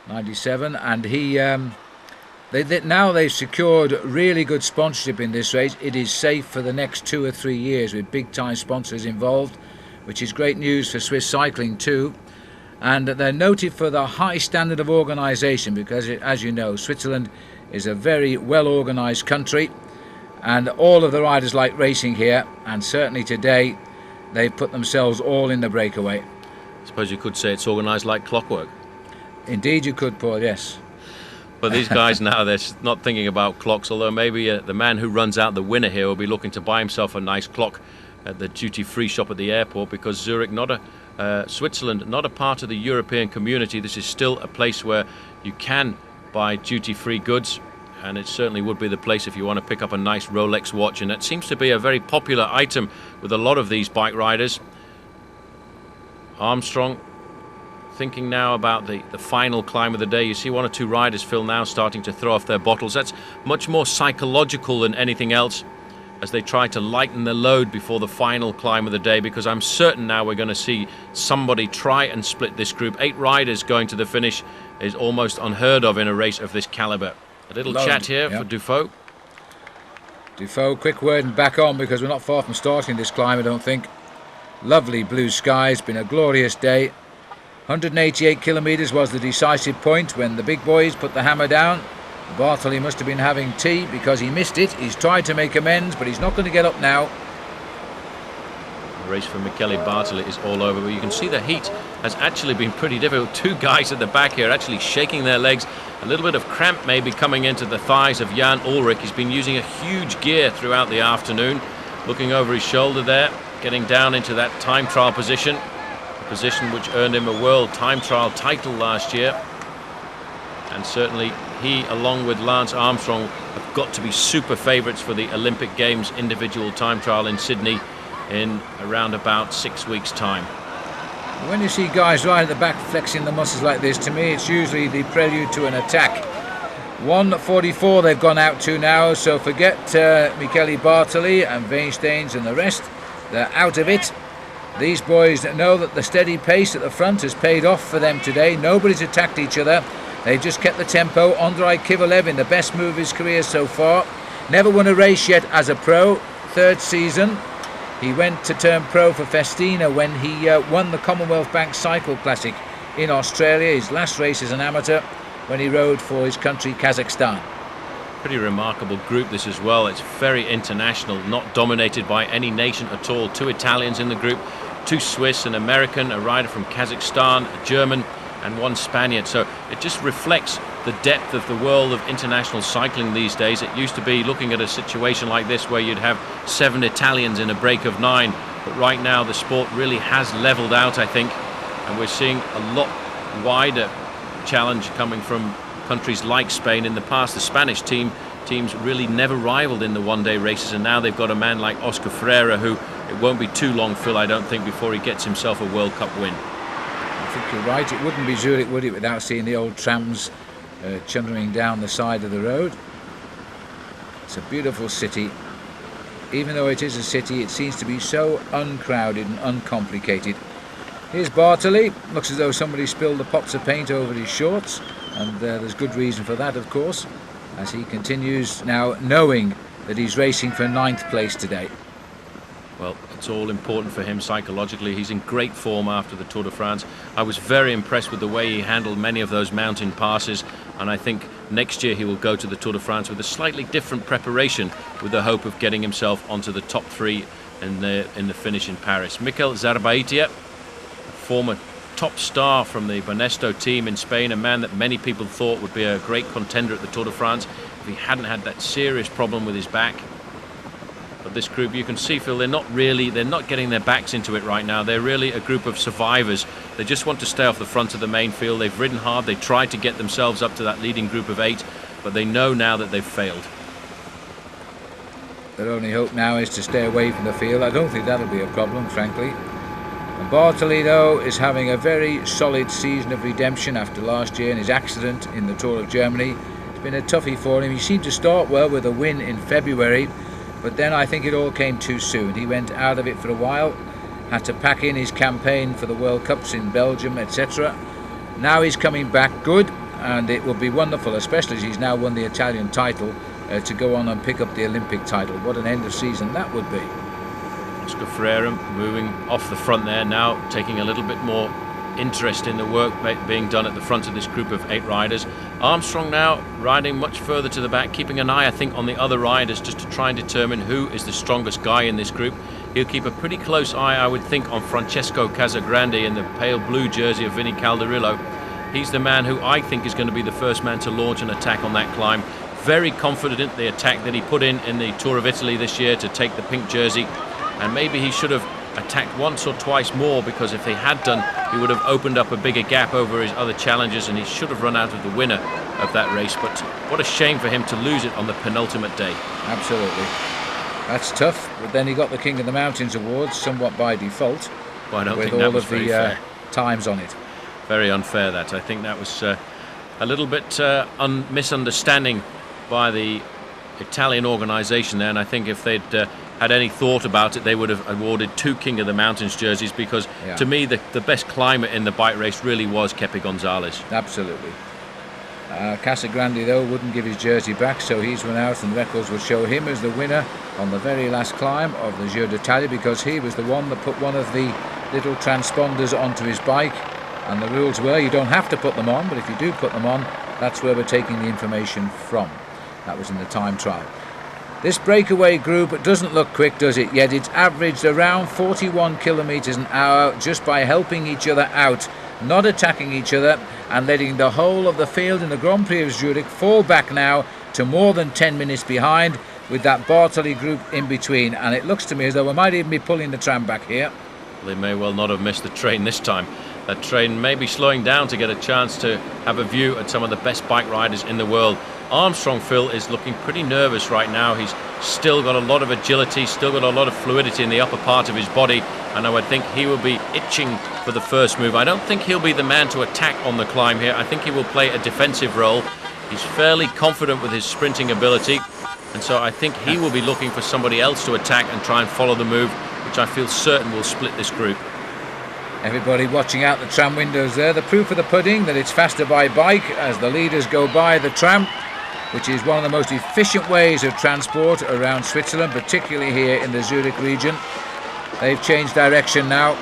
97, and now they've secured really good sponsorship in this race. It is safe for the next 2 or 3 years with big time sponsors involved, which is great news for Swiss cycling too. And they're noted for the high standard of organisation because, as you know, Switzerland is a very well organised country, and all of the riders like racing here, and certainly today they've put themselves all in the breakaway. I suppose you could say it's organised like clockwork. Indeed you could, Paul, yes. But these guys now, they're not thinking about clocks, although maybe the man who runs out the winner here will be looking to buy himself a nice clock at the duty-free shop at the airport, because Zurich, Switzerland, not a part of the European community. This is still a place where you can buy duty-free goods, and it certainly would be the place if you want to pick up a nice Rolex watch, and it seems to be a very popular item with a lot of these bike riders. Armstrong thinking now about the final climb of the day. You see 1 or 2 riders, Phil, now starting to throw off their bottles. That's much more psychological than anything else, as they try to lighten the load before the final climb of the day, because I'm certain now we're going to see somebody try and split this group. 8 riders going to the finish is almost unheard of in a race of this caliber. A little chat here for Dufault. Dufault, quick word and back on, because we're not far from starting this climb, I don't think. Lovely blue skies, been a glorious day. 188 kilometres was the decisive point when the big boys put the hammer down. Bartoli must have been having tea because he missed it. He's tried to make amends, but he's not going to get up now. The race for Michele Bartoli is all over, but you can see the heat has actually been pretty difficult. 2 guys at the back here actually shaking their legs. A little bit of cramp maybe coming into the thighs of Jan Ullrich. He's been using a huge gear throughout the afternoon. Looking over his shoulder there, getting down into that time trial position. A position which earned him a world time trial title last year. And certainly he, along with Lance Armstrong, have got to be super favourites for the Olympic Games individual time trial in Sydney in around about 6 weeks' time. When you see guys right at the back flexing the muscles like this, to me it's usually the prelude to an attack. 1:44 they've gone out to now, so forget Michele Bartoli and Weinsteins and the rest. They're out of it. These boys know that the steady pace at the front has paid off for them today. Nobody's attacked each other. They've just kept the tempo. Andrei Kivilev in the best move of his career so far. Never won a race yet as a pro. 3rd season. He went to turn pro for Festina when he won the Commonwealth Bank Cycle Classic in Australia. His last race as an amateur when he rode for his country, Kazakhstan. Pretty remarkable group this as well. It's very international, not dominated by any nation at all. 2 Italians in the group, 2 Swiss, an American, a rider from Kazakhstan, a German, and 1 Spaniard. So it just reflects the depth of the world of international cycling these days. It used to be looking at a situation like this where you'd have 7 Italians in a break of 9, But right now the sport really has leveled out, I think, and we're seeing a lot wider challenge coming from countries like Spain. In the past, the Spanish teams really never rivaled in the one-day races, and now they've got a man like Oscar Freire, who it won't be too long, Phil, I don't think, before he gets himself a World Cup win. I think you're right. It wouldn't be Zurich, would it, without seeing the old trams chundering down the side of the road. It's a beautiful city. Even though it is a city, it seems to be so uncrowded and uncomplicated. Here's Bartoli. Looks as though somebody spilled the pots of paint over his shorts, and there's good reason for that, of course, as he continues now knowing that he's racing for 9th place today. Well, it's all important for him psychologically. He's in great form after the Tour de France. I was very impressed with the way he handled many of those mountain passes, and I think next year he will go to the Tour de France with a slightly different preparation, with the hope of getting himself onto the top 3 in the finish in Paris. Mikel Zarbaitia, former top star from the Banesto team in Spain, a man that many people thought would be a great contender at the Tour de France if he hadn't had that serious problem with his back. But this group, you can see, Phil, they're not getting their backs into it right now. They're really a group of survivors. They just want to stay off the front of the main field. They've ridden hard. They tried to get themselves up to that leading group of 8, but they know now that they've failed. Their only hope now is to stay away from the field. I don't think that'll be a problem, frankly. And Bartoli, though, is having a very solid season of redemption after last year and his accident in the Tour of Germany. It's been a toughie for him. He seemed to start well with a win in February, but then I think it all came too soon. He went out of it for a while, had to pack in his campaign for the World Cups in Belgium, etc. Now he's coming back good, and it will be wonderful, especially as he's now won the Italian title, to go on and pick up the Olympic title. What an end of season that would be. Oscar Freire moving off the front there now, taking a little bit more interest in the work being done at the front of this group of 8 riders. Armstrong now riding much further to the back, keeping an eye, I think, on the other riders just to try and determine who is the strongest guy in this group. He'll keep a pretty close eye, I would think, on Francesco Casagrande in the pale blue jersey of Vinny Calderillo. He's the man who I think is going to be the first man to launch an attack on that climb. Very confident the attack that he put in the Tour of Italy this year to take the pink jersey, and maybe he should have attacked once or twice more, because if he had done, he would have opened up a bigger gap over his other challengers, and he should have run out of the winner of that race. But what a shame for him to lose it on the penultimate day. Absolutely. That's tough, but then he got the King of the Mountains award somewhat by default, well, I don't with think that all was of very the fair. times on it. Very unfair, that. I think that was a little bit misunderstanding by the Italian organisation there, and I think if they'd had any thought about it, they would have awarded 2 King of the Mountains jerseys, because to me the best climber in the bike race really was Kepe Gonzalez. Absolutely. Casagrande, though, wouldn't give his jersey back, so he's run out, and records will show him as the winner on the very last climb of the Giro d'Italia, because he was the one that put one of the little transponders onto his bike, and the rules were you don't have to put them on, but if you do put them on, that's where we're taking the information from. That was in the time trial. This breakaway group doesn't look quick, does it? Yet it's averaged around 41 kilometers an hour just by helping each other out, not attacking each other, and letting the whole of the field in the Grand Prix of Zurich fall back now to more than 10 minutes behind, with that Bartoli group in between. And it looks to me as though we might even be pulling the tram back here. They may well not have missed the train this time. That train may be slowing down to get a chance to have a view at some of the best bike riders in the world. Armstrong, Phil, is looking pretty nervous right now. He's still got a lot of agility, still got a lot of fluidity in the upper part of his body, and I would think he will be itching for the first move. I don't think he'll be the man to attack on the climb here. I think he will play a defensive role. He's fairly confident with his sprinting ability, and so I think he will be looking for somebody else to attack and try and follow the move, which I feel certain will split this group. Everybody watching out the tram windows there. The proof of the pudding that it's faster by bike as the leaders go by the tram, which is one of the most efficient ways of transport around Switzerland, particularly here in the Zurich region. They've changed direction now.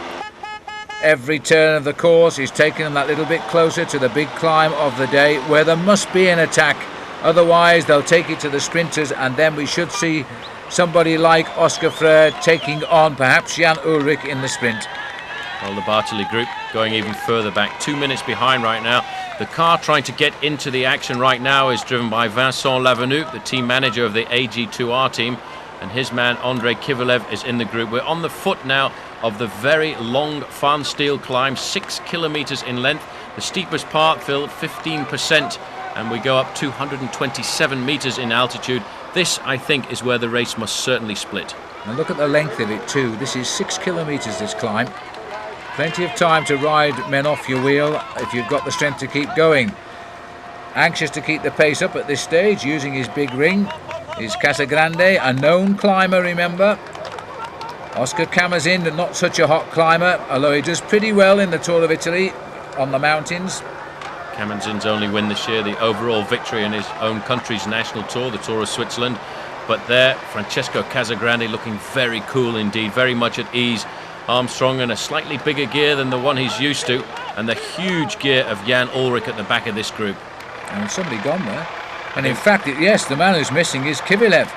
Every turn of the course is taking them that little bit closer to the big climb of the day, where there must be an attack. Otherwise, they'll take it to the sprinters, and then we should see somebody like Oscar Freire taking on perhaps Jan Ullrich in the sprint. Well, the Bartoli group going even further back, 2 minutes behind right now. The car trying to get into the action right now is driven by Vincent Lavenue, the team manager of the AG2R team. and his man Andrei Kivilev is in the group. We're on the foot now of the very long Farnsteel climb, 6 kilometers in length. The steepest part, Phil, 15%, and we go up 227 meters in altitude. This, I think, is where the race must certainly split. And look at the length of it too. This is 6 kilometers, this climb. Plenty of time to ride men off your wheel if you've got the strength to keep going. Anxious to keep the pace up at this stage, using his big ring, is Casagrande, a known climber, remember. Oscar Camazin, not such a hot climber, although he does pretty well in the Tour of Italy on the mountains. Camazin's only win this year, the overall victory in his own country's national tour, the Tour of Switzerland. But there, Francesco Casagrande looking very cool indeed, very much at ease. Armstrong in a slightly bigger gear than the one he's used to, and the huge gear of Jan Ullrich at the back of this group. And somebody gone there. And in fact, yes, the man who's missing is Kivilev.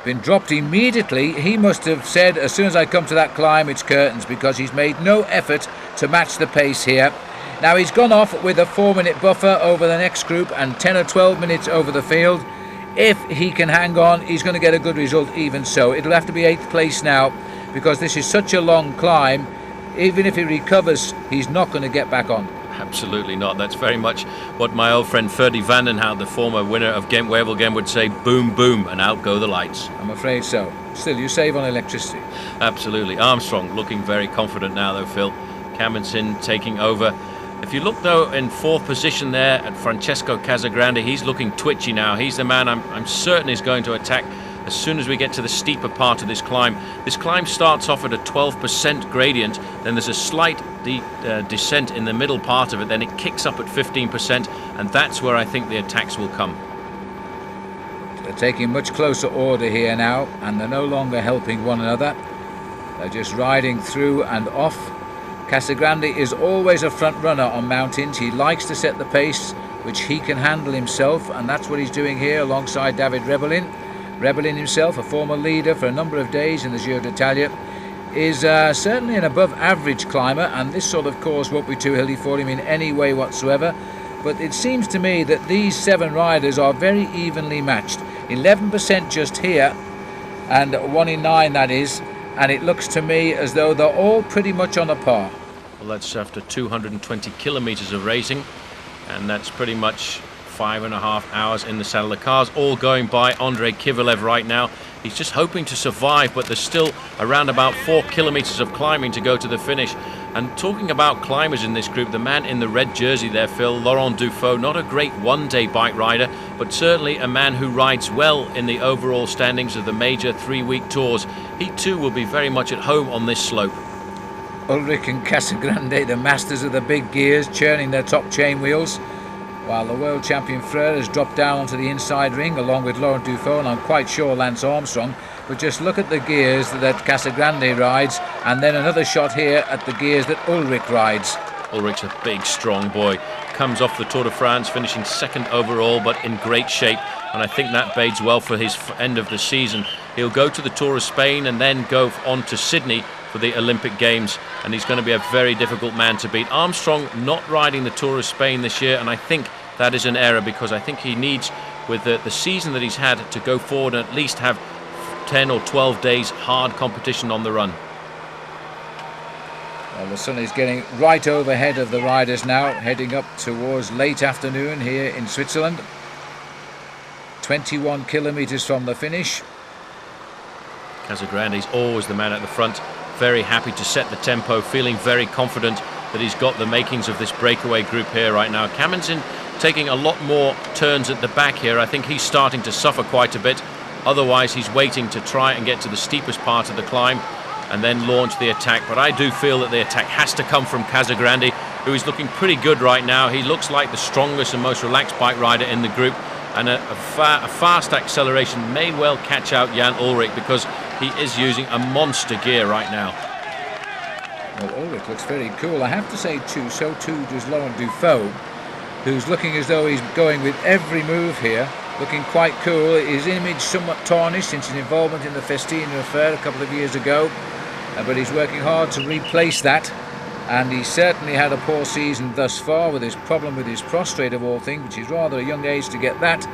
Been dropped immediately. He must have said, as soon as I come to that climb, it's curtains, because he's made no effort to match the pace here. Now he's gone off with a 4-minute buffer over the next group and 10 or 12 minutes over the field. If he can hang on, he's going to get a good result even so. It'll have to be 8th place now, because this is such a long climb. Even if he recovers, he's not going to get back on. Absolutely not. That's very much what my old friend Ferdy Vandenhout, the former winner of Ghent-Wevelgem, would say, boom, boom, and out go the lights. I'm afraid so. Still, you save on electricity. Absolutely. Armstrong looking very confident now, though, Phil. Camazin taking over. If you look, though, in 4th position there at Francesco Casagrande, he's looking twitchy now. He's the man I'm certain is going to attack as soon as we get to the steeper part of this climb. This climb starts off at a 12% gradient, then there's a slight descent in the middle part of it, then it kicks up at 15%, and that's where I think the attacks will come. They're taking much closer order here now, and they're no longer helping one another. They're just riding through and off. Casagrande is always a front runner on mountains. He likes to set the pace which he can handle himself, and that's what he's doing here alongside David Rebellin. Rebellin himself, a former leader for a number of days in the Giro d'Italia, is certainly an above average climber, and this sort of course won't be too hilly for him in any way whatsoever. But it seems to me that these 7 riders are very evenly matched. 11% just here, and 1 in 9 that is, and it looks to me as though they're all pretty much on a par. Well, that's after 220 kilometers of racing, and that's pretty much 5.5 hours in the saddle. The car's all going by Andrei Kivilev right now. He's just hoping to survive, but there's still around about 4 kilometers of climbing to go to the finish. And talking about climbers in this group, the man in the red jersey there, Phil, Laurent Dufaux, not a great one-day bike rider, but certainly a man who rides well in the overall standings of the major 3-week tours. He too will be very much at home on this slope. Ullrich and Casagrande, the masters of the big gears, churning their top chain wheels, while the world champion Frere has dropped down onto the inside ring along with Laurent Dufaux, and I'm quite sure Lance Armstrong. But just look at the gears that Casagrande rides, and then another shot here at the gears that Ullrich rides. Ullrich's a big, strong boy. Comes off the Tour de France, finishing 2nd overall, but in great shape, and I think that bodes well for his end of the season. He'll go to the Tour of Spain and then go on to Sydney for the Olympic Games, and he's going to be a very difficult man to beat. Armstrong not riding the Tour of Spain this year, and I think that is an error, because I think he needs, with the season that he's had, to go forward and at least have 10 or 12 days hard competition on the run. Well, the sun is getting right overhead of the riders now, heading up towards late afternoon here in Switzerland. 21 kilometers from the finish. Casagrande's always the man at the front, very happy to set the tempo, feeling very confident that he's got the makings of this breakaway group here right now. Camazin taking a lot more turns at the back here. I think he's starting to suffer quite a bit. Otherwise, he's waiting to try and get to the steepest part of the climb and then launch the attack. But I do feel that the attack has to come from Casagrande, who is looking pretty good right now. He looks like the strongest and most relaxed bike rider in the group, and a fast acceleration may well catch out Jan Ullrich, because he is using a monster gear right now. Well, Ullrich looks very cool, I have to say too. So too does Laurent Dufaux, who's looking as though he's going with every move here, looking quite cool. His image somewhat tarnished since his involvement in the Festina affair a couple of years ago, but he's working hard to replace that, and he certainly had a poor season thus far with his problem with his prostrate of all things, which is rather a young age to get that.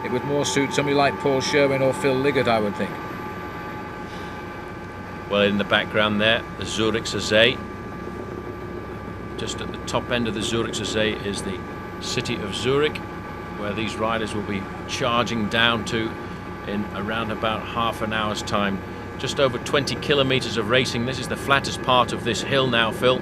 It would more suit somebody like Paul Sherwin or Phil Liggett, I would think. Well, in the background there, the Zurich See. Just at the top end of the Zurich See is the city of Zurich, where these riders will be charging down to in around about half an hour's time. Just over 20 kilometers of racing. This is the flattest part of this hill now, Phil,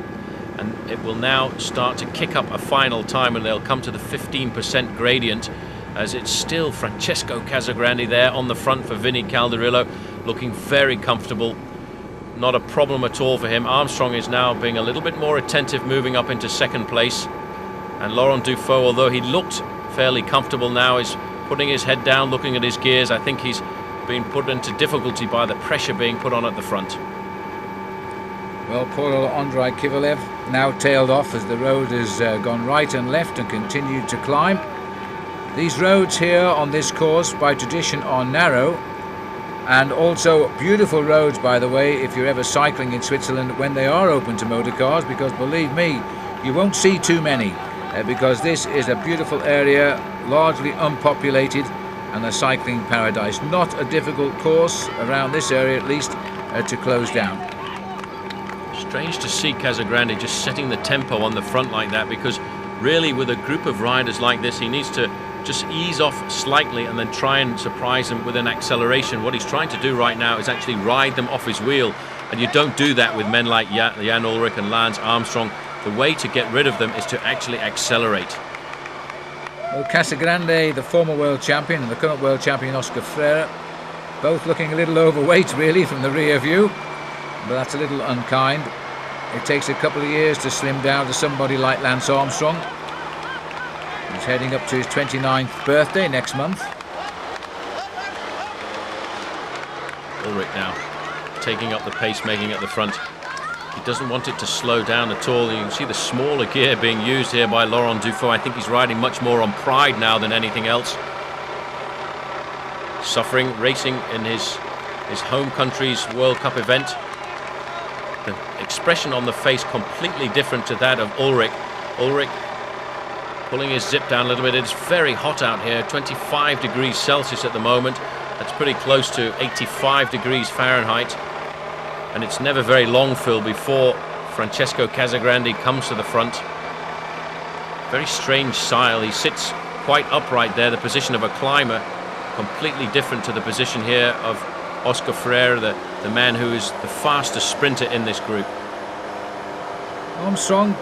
and it will now start to kick up a final time, and they'll come to the 15% gradient, as it's still Francesco Casagrande there on the front for Vinny Calderillo, looking very comfortable. Not a problem at all for him. Armstrong is now being a little bit more attentive, moving up into second place, and Laurent Dufaux, although he looked fairly comfortable now, is putting his head down, looking at his gears. I think he's been put into difficulty by the pressure being put on at the front. Well, poor old Andrei Kivilev now tailed off as the road has gone right and left and continued to climb. These roads here on this course by tradition are narrow, and also beautiful roads, by the way, if you're ever cycling in Switzerland when they are open to motor cars, because believe me, you won't see too many, because this is a beautiful area, largely unpopulated, and a cycling paradise. Not a difficult course around this area, at least, to close down. Strange to see Casagrande just setting the tempo on the front like that, because really with a group of riders like this, he needs to just ease off slightly and then try and surprise them with an acceleration. What he's trying to do right now is actually ride them off his wheel, and you don't do that with men like Jan Ullrich and Lance Armstrong. The way to get rid of them is to actually accelerate. Well, Casagrande, the former world champion, and the current world champion Oscar Freire, both looking a little overweight really from the rear view, but that's a little unkind. It takes a couple of years to slim down to somebody like Lance Armstrong. He's heading up to his 29th birthday next month. Ullrich now taking up the pace, making at the front. He doesn't want it to slow down at all. You can see the smaller gear being used here by Laurent Dufaux. I think he's riding much more on pride now than anything else. Suffering, racing in his home country's World Cup event. The expression on the face completely different to that of Ullrich. Ullrich pulling his zip down a little bit. It's very hot out here, 25 degrees Celsius at the moment. That's pretty close to 85 degrees Fahrenheit. And it's never very long, Phil, before Francesco Casagrande comes to the front. Very strange style. He sits quite upright there, the position of a climber, completely different to the position here of Oscar Freire, the man who is the fastest sprinter in this group. Armstrong,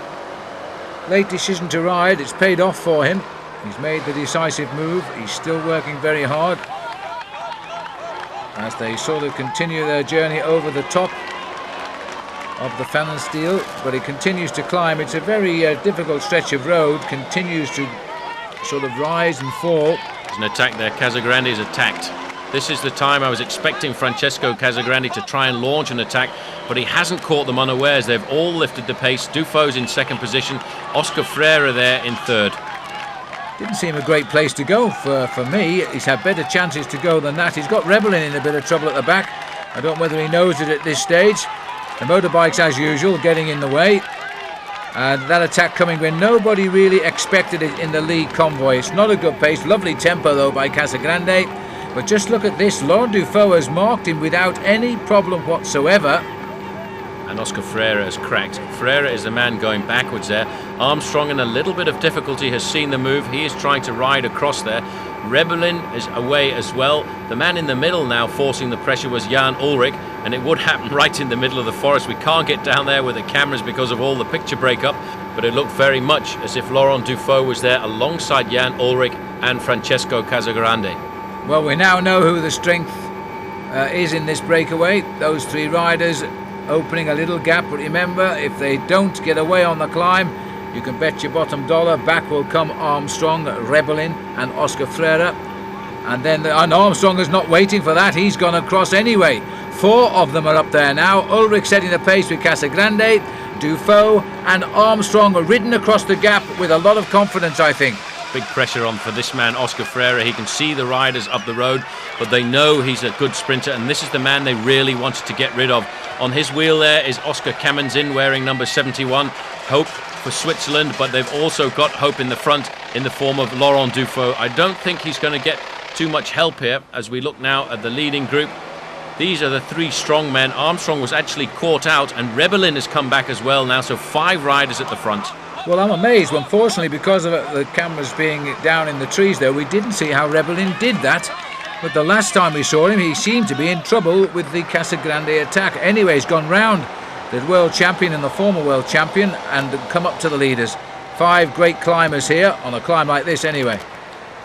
late decision to ride. It's paid off for him. He's made the decisive move. He's still working very hard as they sort of continue their journey over the top of the Pfannenstiel, but he continues to climb. It's a very difficult stretch of road, continues to sort of rise and fall. There's an attack there. Casagrande is attacked. This is the time I was expecting Francesco Casagrande to try and launch an attack, but he hasn't caught them unawares. They've all lifted the pace. Dufaux's in second position, Oscar Freire there in third. Didn't seem a great place to go for me. He's had better chances to go than that. He's got Rebellin in a bit of trouble at the back. I don't know whether he knows it at this stage. The motorbikes, as usual, getting in the way. And that attack coming when nobody really expected it in the lead convoy. It's not a good pace. Lovely tempo, though, by Casagrande. But just look at this. Laurent Dufaux has marked him without any problem whatsoever. And Oscar Freire has cracked. Freire is the man going backwards there. Armstrong, in a little bit of difficulty, has seen the move. He is trying to ride across there. Rebellin is away as well. The man in the middle now forcing the pressure was Jan Ullrich, and it would happen right in the middle of the forest. We can't get down there with the cameras because of all the picture breakup, but it looked very much as if Laurent Dufaux was there alongside Jan Ullrich and Francesco Casagrande. Well, we now know who the strength is in this breakaway. Those three riders opening a little gap, but remember, if they don't get away on the climb, you can bet your bottom dollar back will come Armstrong, Rebellin and Oscar Freire. And then and Armstrong is not waiting for that. He's gone across anyway. Four of them are up there now. Ullrich setting the pace with Casagrande, Dufaux and Armstrong are ridden across the gap with a lot of confidence, I think. Big pressure on for this man, Oscar Freire. He can see the riders up the road, but they know he's a good sprinter, and this is the man they really wanted to get rid of. On his wheel there is Oscar Kamenzin wearing number 71. Hope for Switzerland, but they've also got hope in the front in the form of Laurent Dufaux. I don't think he's going to get too much help here as we look now at the leading group. These are the three strong men. Armstrong was actually caught out, and Rebellin has come back as well now, so 5 riders at the front. Well, I'm amazed. Unfortunately, because of the cameras being down in the trees there, we didn't see how Rebellin did that. But the last time we saw him, he seemed to be in trouble with the Casagrande attack. Anyway, he's gone round the world champion and the former world champion and come up to the leaders. 5 great climbers here on a climb like this anyway.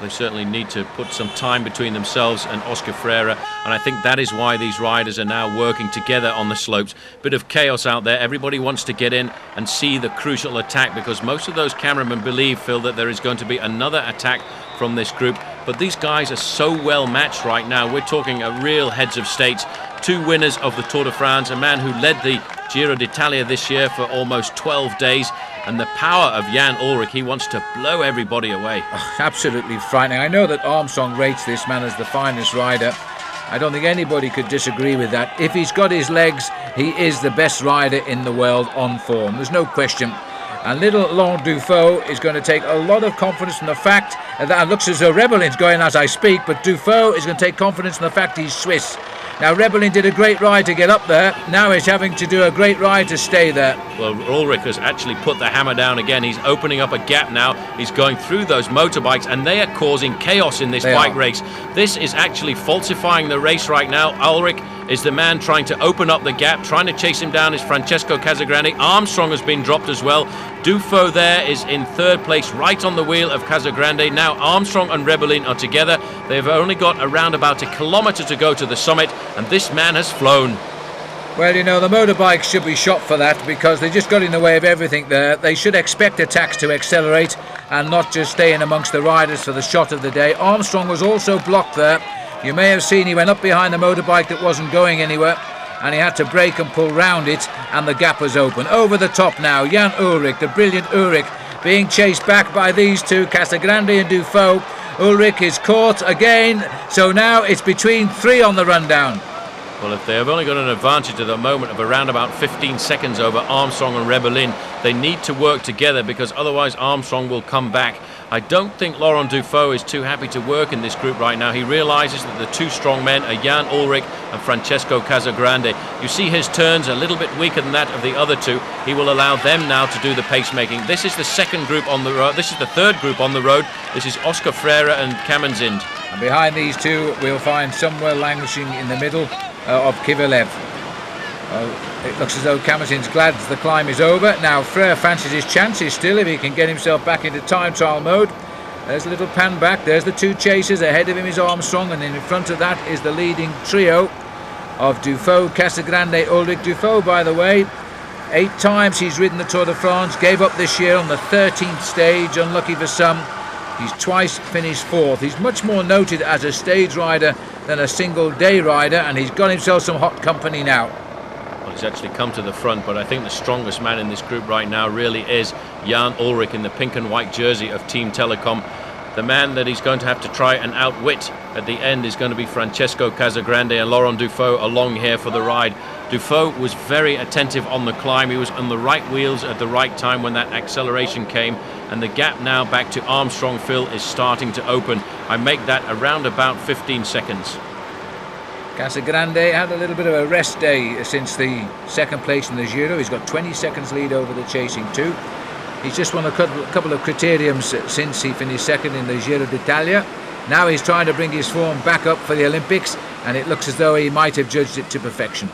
They certainly need to put some time between themselves and Oscar Freire, and I think that is why these riders are now working together on the slopes. Bit of chaos out there. Everybody wants to get in and see the crucial attack, because most of those cameramen feel that there is going to be another attack from this group. But these guys are so well matched right now. We're talking a real heads of states. 2 winners of the Tour de France, a man who led the Giro d'Italia this year for almost 12 days, and the power of Jan Ullrich. He wants to blow everybody away. Oh, absolutely frightening. I know that Armstrong rates this man as the finest rider. I don't think anybody could disagree with that. If he's got his legs, he is the best rider in the world on form. There's no question. And little Laurent Dufaux is going to take a lot of confidence from the fact that it looks as though Rebellin's going as I speak, but Dufaux is going to take confidence from the fact he's Swiss. Now, Rebellin did a great ride to get up there. Now he's having to do a great ride to stay there. Well, Ullrich has actually put the hammer down again. He's opening up a gap now. He's going through those motorbikes, and they are causing chaos in this bike race. This is actually falsifying the race right now. Ullrich is the man trying to open up the gap. Trying to chase him down is Francesco Casagrande. Armstrong has been dropped as well. Dufaux there is in 3rd place, right on the wheel of Casagrande. Now Armstrong and Rebellin are together. They've only got around about a kilometre to go to the summit, and this man has flown. Well, you know, the motorbikes should be shot for that, because they just got in the way of everything there. They should expect attacks to accelerate and not just stay in amongst the riders for the shot of the day. Armstrong was also blocked there. You may have seen he went up behind the motorbike that wasn't going anywhere, and he had to brake and pull round it, and the gap was open. Over the top now, Jan Ullrich, the brilliant Ullrich, being chased back by these two, Casagrande and Dufaux. Ullrich is caught again, so now it's between 3 on the rundown. Well, if they have only got an advantage at the moment of around about 15 seconds over Armstrong and Rebellin, they need to work together, because otherwise Armstrong will come back. I don't think Laurent Dufaux is too happy to work in this group right now. He realises that the 2 strong men are Jan Ullrich and Francesco Casagrande. You see his turns a little bit weaker than that of the other 2. He will allow them now to do the pacemaking. This is the 2nd group on the road. This is the 3rd group on the road. This is Oscar Freire and Kamen-Zind. And behind these 2, we'll find somewhere languishing in the middle of Kivilev. It looks as though Kamen-Zind's glad the climb is over. Now Freire fancies his chances still if he can get himself back into time trial mode. There's a little pan back. There's the 2 chasers. Ahead of him is Armstrong, and in front of that is the leading trio of Dufaux, Casagrande, Ullrich. Dufaux, by the way, 8 times he's ridden the Tour de France. Gave up this year on the 13th stage, unlucky for some. He's twice finished 4th. He's much more noted as a stage rider than a single day rider, and he's got himself some hot company now. Well, he's actually come to the front, but I think the strongest man in this group right now really is Jan Ullrich in the pink and white jersey of Team Telecom. The man that he's going to have to try and outwit at the end is going to be Francesco Casagrande, and Laurent Dufaux along here for the ride. Dufaux was very attentive on the climb. He was on the right wheels at the right time when that acceleration came, and the gap now back to Armstrong, Phil, is starting to open. I make that around about 15 seconds. Casagrande had a little bit of a rest day since the 2nd place in the Giro. He's got 20 seconds lead over the chasing 2. He's just won a couple of criteriums since he finished 2nd in the Giro d'Italia. Now he's trying to bring his form back up for the Olympics, and it looks as though he might have judged it to perfection.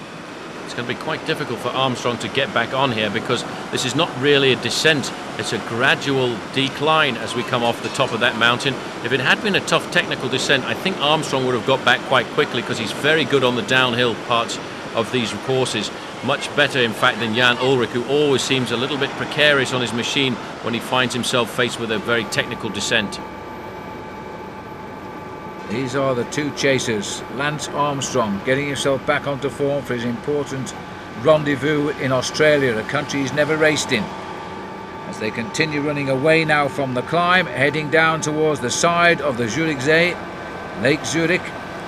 It's going to be quite difficult for Armstrong to get back on here, because this is not really a descent. It's a gradual decline as we come off the top of that mountain. If it had been a tough technical descent, I think Armstrong would have got back quite quickly, because he's very good on the downhill parts of these courses. Much better, in fact, than Jan Ullrich, who always seems a little bit precarious on his machine when he finds himself faced with a very technical descent. These are the 2 chasers. Lance Armstrong getting himself back onto form for his important rendezvous in Australia, a country he's never raced in. As they continue running away now from the climb, heading down towards the side of the Zurichsee, Lake Zurich.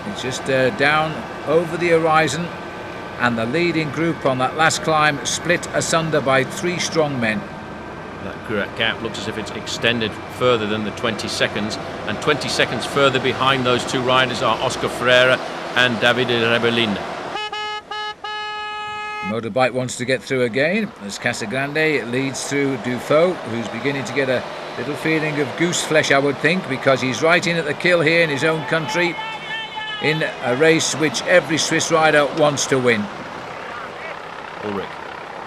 It's just down over the horizon, and the leading group on that last climb split asunder by 3 strong men. That gap looks as if it's extended further than the 20 seconds, and 20 seconds further behind those 2 riders are Oscar Freire and Davide Rebellin. Motorbike wants to get through again as Casagrande leads through Dufault, who's beginning to get a little feeling of goose flesh, I would think, because he's right in at the kill here in his own country in a race which every Swiss rider wants to win. Ulrich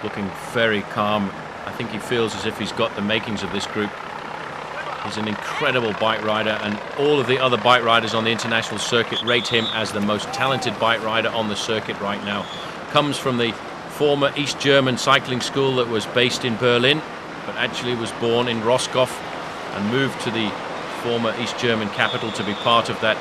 looking very calm. I think he feels as if he's got the makings of this group. He's an incredible bike rider, and all of the other bike riders on the international circuit rate him as the most talented bike rider on the circuit right now. Comes from the former East German cycling school that was based in Berlin, but actually was born in Roscoff and moved to the former East German capital to be part of that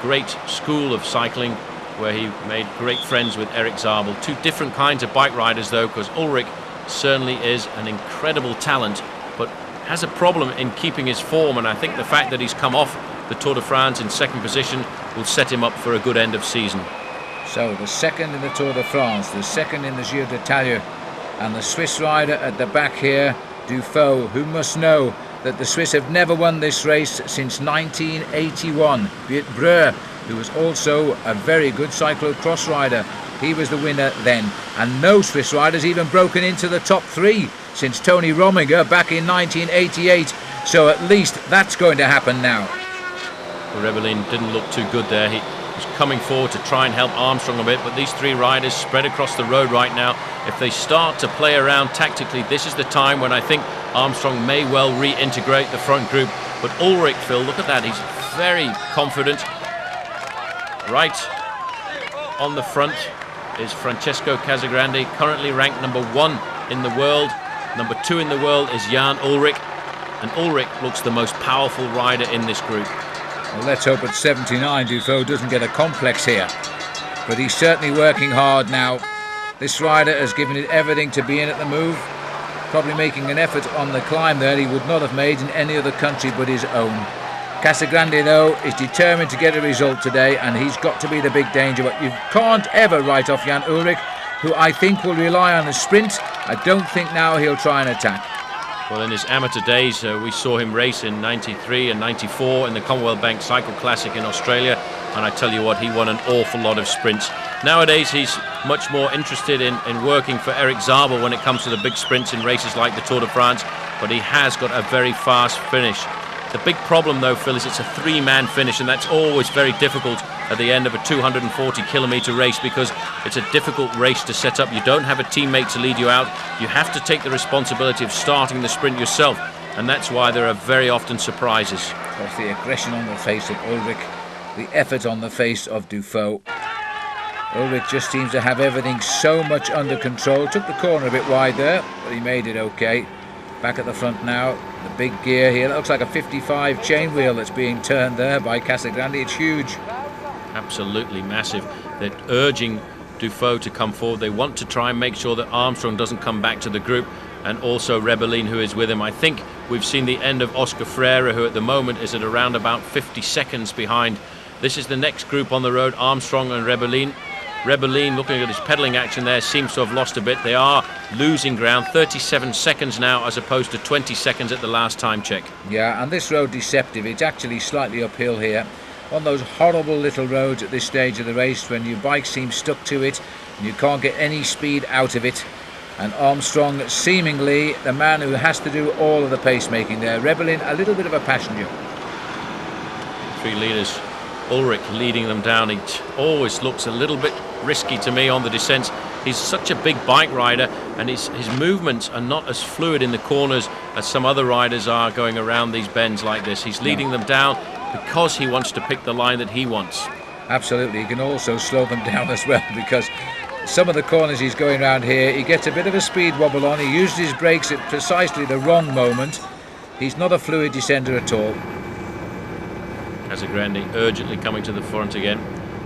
great school of cycling where he made great friends with Erik Zabel. Two different kinds of bike riders though, because Ulrich certainly is an incredible talent, but has a problem in keeping his form, and I think the fact that he's come off the Tour de France in second position will set him up for a good end of season. So the second in the Tour de France, the second in the Giro d'Italia, and the Swiss rider at the back here, Dufault, who must know that the Swiss have never won this race since 1981. Be it Breur, who was also a very good cyclo-cross rider. He was the winner then, and no Swiss riders even broken into the top three since Tony Rominger back in 1988, so at least that's going to happen now. Rebellin didn't look too good there. He was coming forward to try and help Armstrong a bit, but these three riders spread across the road right now. If they start to play around tactically, this is the time when I think Armstrong may well reintegrate the front group. But Ulrich, Phil, look at that, he's very confident. Right on the front is Francesco Casagrande, currently ranked number 1 in the world. Number 2 in the world is Jan Ullrich, and Ullrich looks the most powerful rider in this group. Well, let's hope at 79 Dufault doesn't get a complex here, but he's certainly working hard now. This rider has given it everything to be in at the move, probably making an effort on the climb there he would not have made in any other country but his own. Casagrande, though, is determined to get a result today, and he's got to be the big danger. But you can't ever write off Jan Ullrich, who I think will rely on the sprint. I don't think now he'll try and attack. Well, in his amateur days, we saw him race in 93 and 94 in the Commonwealth Bank Cycle Classic in Australia, and I tell you what, he won an awful lot of sprints. Nowadays, he's much more interested in working for Erik Zabel when it comes to the big sprints in races like the Tour de France, but he has got a very fast finish. The big problem, though, Phil, is it's a three-man finish, and that's always very difficult at the end of a 240-kilometre race, because it's a difficult race to set up. You don't have a teammate to lead you out. You have to take the responsibility of starting the sprint yourself, and that's why there are very often surprises. That's the aggression on the face of Ullrich, the effort on the face of Dufault. Ullrich just seems to have everything so much under control. Took the corner a bit wide there, but he made it okay. Back at the front now, the big gear here. It looks like a 55 chain wheel that's being turned there by Casagrande. It's huge. Absolutely massive. They're urging Dufault to come forward. They want to try and make sure that Armstrong doesn't come back to the group, and also Rebellin, who is with him. I think we've seen the end of Oscar Freire, who at the moment is at around about 50 seconds behind. This is the next group on the road, Armstrong and Rebellin. Rebellin, looking at his pedalling action there, seems to have lost a bit. They are losing ground, 37 seconds now as opposed to 20 seconds at the last time check. Yeah, and this road deceptive. It's actually slightly uphill here. One of those horrible little roads at this stage of the race when your bike seems stuck to it and you can't get any speed out of it. And Armstrong, seemingly the man who has to do all of the pacemaking there. Rebellin, a little bit of a passenger. Three leaders. Ullrich leading them down. He always looks a little bit risky to me on the descents. He's such a big bike rider, and his movements are not as fluid in the corners as some other riders are going around these bends like this. He's leading them down because he wants to pick the line that he wants. Absolutely. He can also slow them down as well, because some of the corners he's going around here, he gets a bit of a speed wobble on. He uses his brakes at precisely the wrong moment. He's not a fluid descender at all. Casagrande urgently coming to the front again.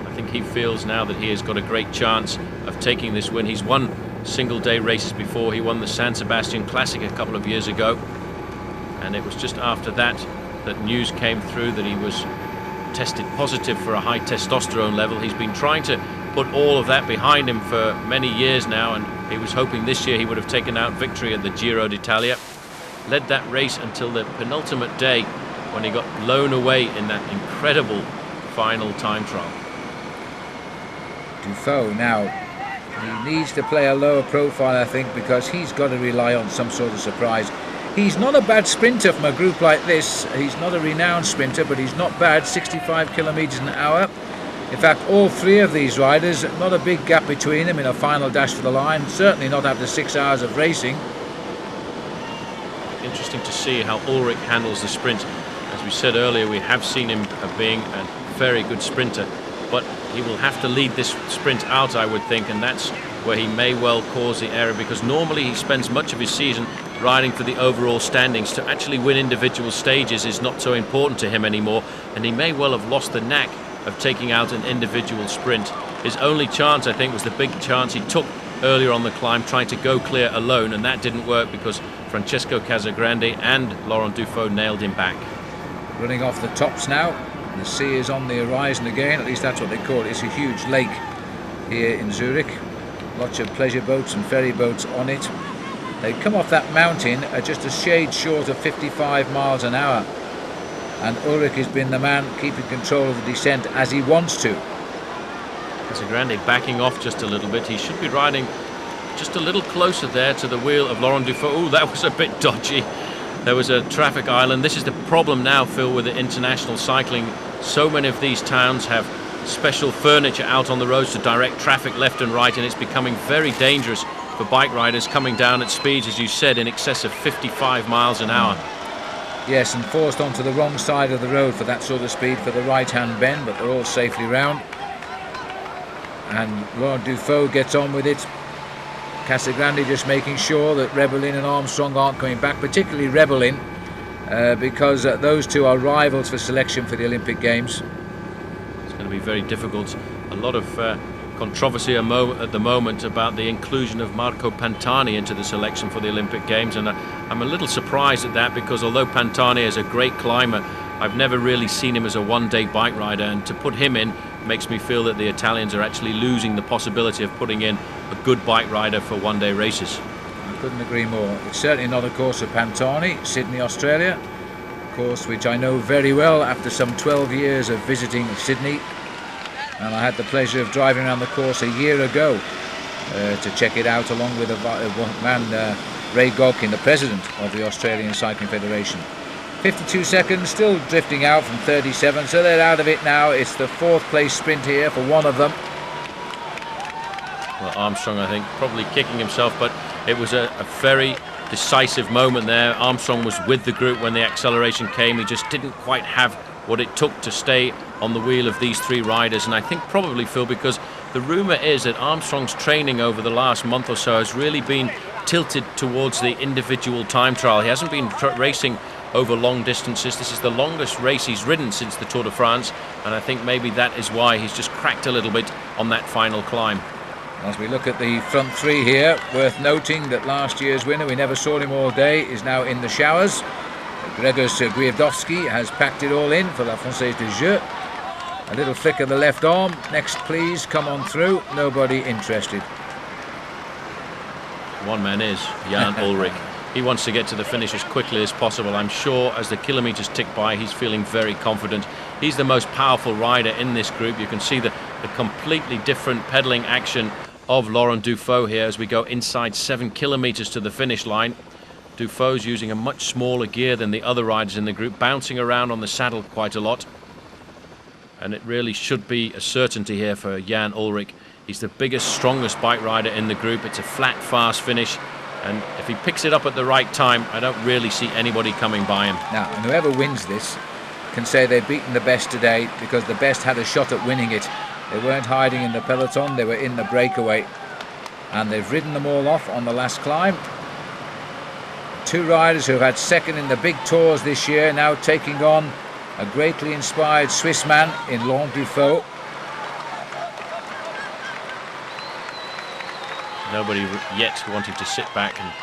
I think he feels now that he has got a great chance of taking this win. He's won single-day races before. He won the San Sebastian Classic a couple of years ago, and it was just after that that news came through that he was tested positive for a high testosterone level. He's been trying to put all of that behind him for many years now, and he was hoping this year he would have taken out victory at the Giro d'Italia. Led that race until the penultimate day, when he got blown away in that incredible final time trial. Dufault now He needs to play a lower profile, I think, because he's got to rely on some sort of surprise. He's not a bad sprinter from a group like this. He's not a renowned sprinter, but he's not bad, 65 kilometres an hour. In fact, all three of these riders, not a big gap between them in a final dash for the line, certainly not after 6 hours of racing. Interesting to see how Ullrich handles the sprint. As we said earlier, we have seen him being a very good sprinter, but he will have to lead this sprint out, I would think, and that's where he may well cause the error, because normally he spends much of his season riding for the overall standings. To actually win individual stages is not so important to him anymore, and he may well have lost the knack of taking out an individual sprint. His only chance, I think, was the big chance he took earlier on the climb, trying to go clear alone, and that didn't work because Francesco Casagrande and Laurent Dufaux nailed him back. Running off the tops now. The sea is on the horizon again, at least that's what they call it. It's a huge lake here in Zurich. Lots of pleasure boats and ferry boats on it. They come off that mountain at just a shade short of 55 miles an hour. And Ullrich has been the man keeping control of the descent as he wants to. Casagrande backing off just a little bit. He should be riding just a little closer there to the wheel of Laurent Dufaux. Oh, that was a bit dodgy. There was a traffic island. This is the problem now, Phil, with the international cycling. So many of these towns have special furniture out on the roads to direct traffic left and right, and it's becoming very dangerous for bike riders coming down at speeds, as you said, in excess of 55 miles an hour. Yes, and forced onto the wrong side of the road for that sort of speed for the right-hand bend, but they're all safely round. And Laurent Dufaux gets on with it. Casagrande just making sure that Rebellin and Armstrong aren't coming back, particularly Rebellin, because those two are rivals for selection for the Olympic Games. It's going to be very difficult. A lot of controversy at the moment about the inclusion of Marco Pantani into the selection for the Olympic Games, and I'm a little surprised at that, because although Pantani is a great climber, I've never really seen him as a one-day bike rider, and to put him in makes me feel that the Italians are actually losing the possibility of putting in a good bike rider for one-day races. I couldn't agree more. It's certainly not a course of Pantani, Sydney, Australia, a course which I know very well after some 12 years of visiting Sydney, and I had the pleasure of driving around the course a year ago to check it out, along with Ray Godkin, the president of the Australian Cycling Federation. 52 seconds, still drifting out from 37, so they're out of it now. It's the fourth place sprint here for one of them. Well, Armstrong, I think, probably kicking himself, but it was a very decisive moment there. Armstrong was with the group when the acceleration came. He just didn't quite have what it took to stay on the wheel of these three riders, and I think probably, Phil, because the rumour is that Armstrong's training over the last month or so has really been tilted towards the individual time trial. He hasn't been racing over long distances. This is the longest race he's ridden since the Tour de France, and I think maybe that is why he's just cracked a little bit on that final climb. As we look at the front three here, worth noting that last year's winner, we never saw him all day, is now in the showers. Gregors Gwiazdowski has packed it all in for La Française des Jeux. A little flick of the left arm. Next, please, come on through. Nobody interested. One man is Jan Ullrich. He wants to get to the finish as quickly as possible. I'm sure as the kilometres tick by, he's feeling very confident. He's the most powerful rider in this group. You can see the completely different pedalling action of Laurent Dufaux here as we go inside 7 kilometres to the finish line. Dufaux's using a much smaller gear than the other riders in the group, bouncing around on the saddle quite a lot. And it really should be a certainty here for Jan Ullrich. He's the biggest, strongest bike rider in the group. It's a flat, fast finish. And if he picks it up at the right time, I don't really see anybody coming by him. Now, and whoever wins this can say they've beaten the best today, because the best had a shot at winning it. They weren't hiding in the peloton, they were in the breakaway. And they've ridden them all off on the last climb. Two riders who have had second in the big tours this year, now taking on a greatly inspired Swiss man in Laurent Dufaux. Nobody yet wanting to sit back and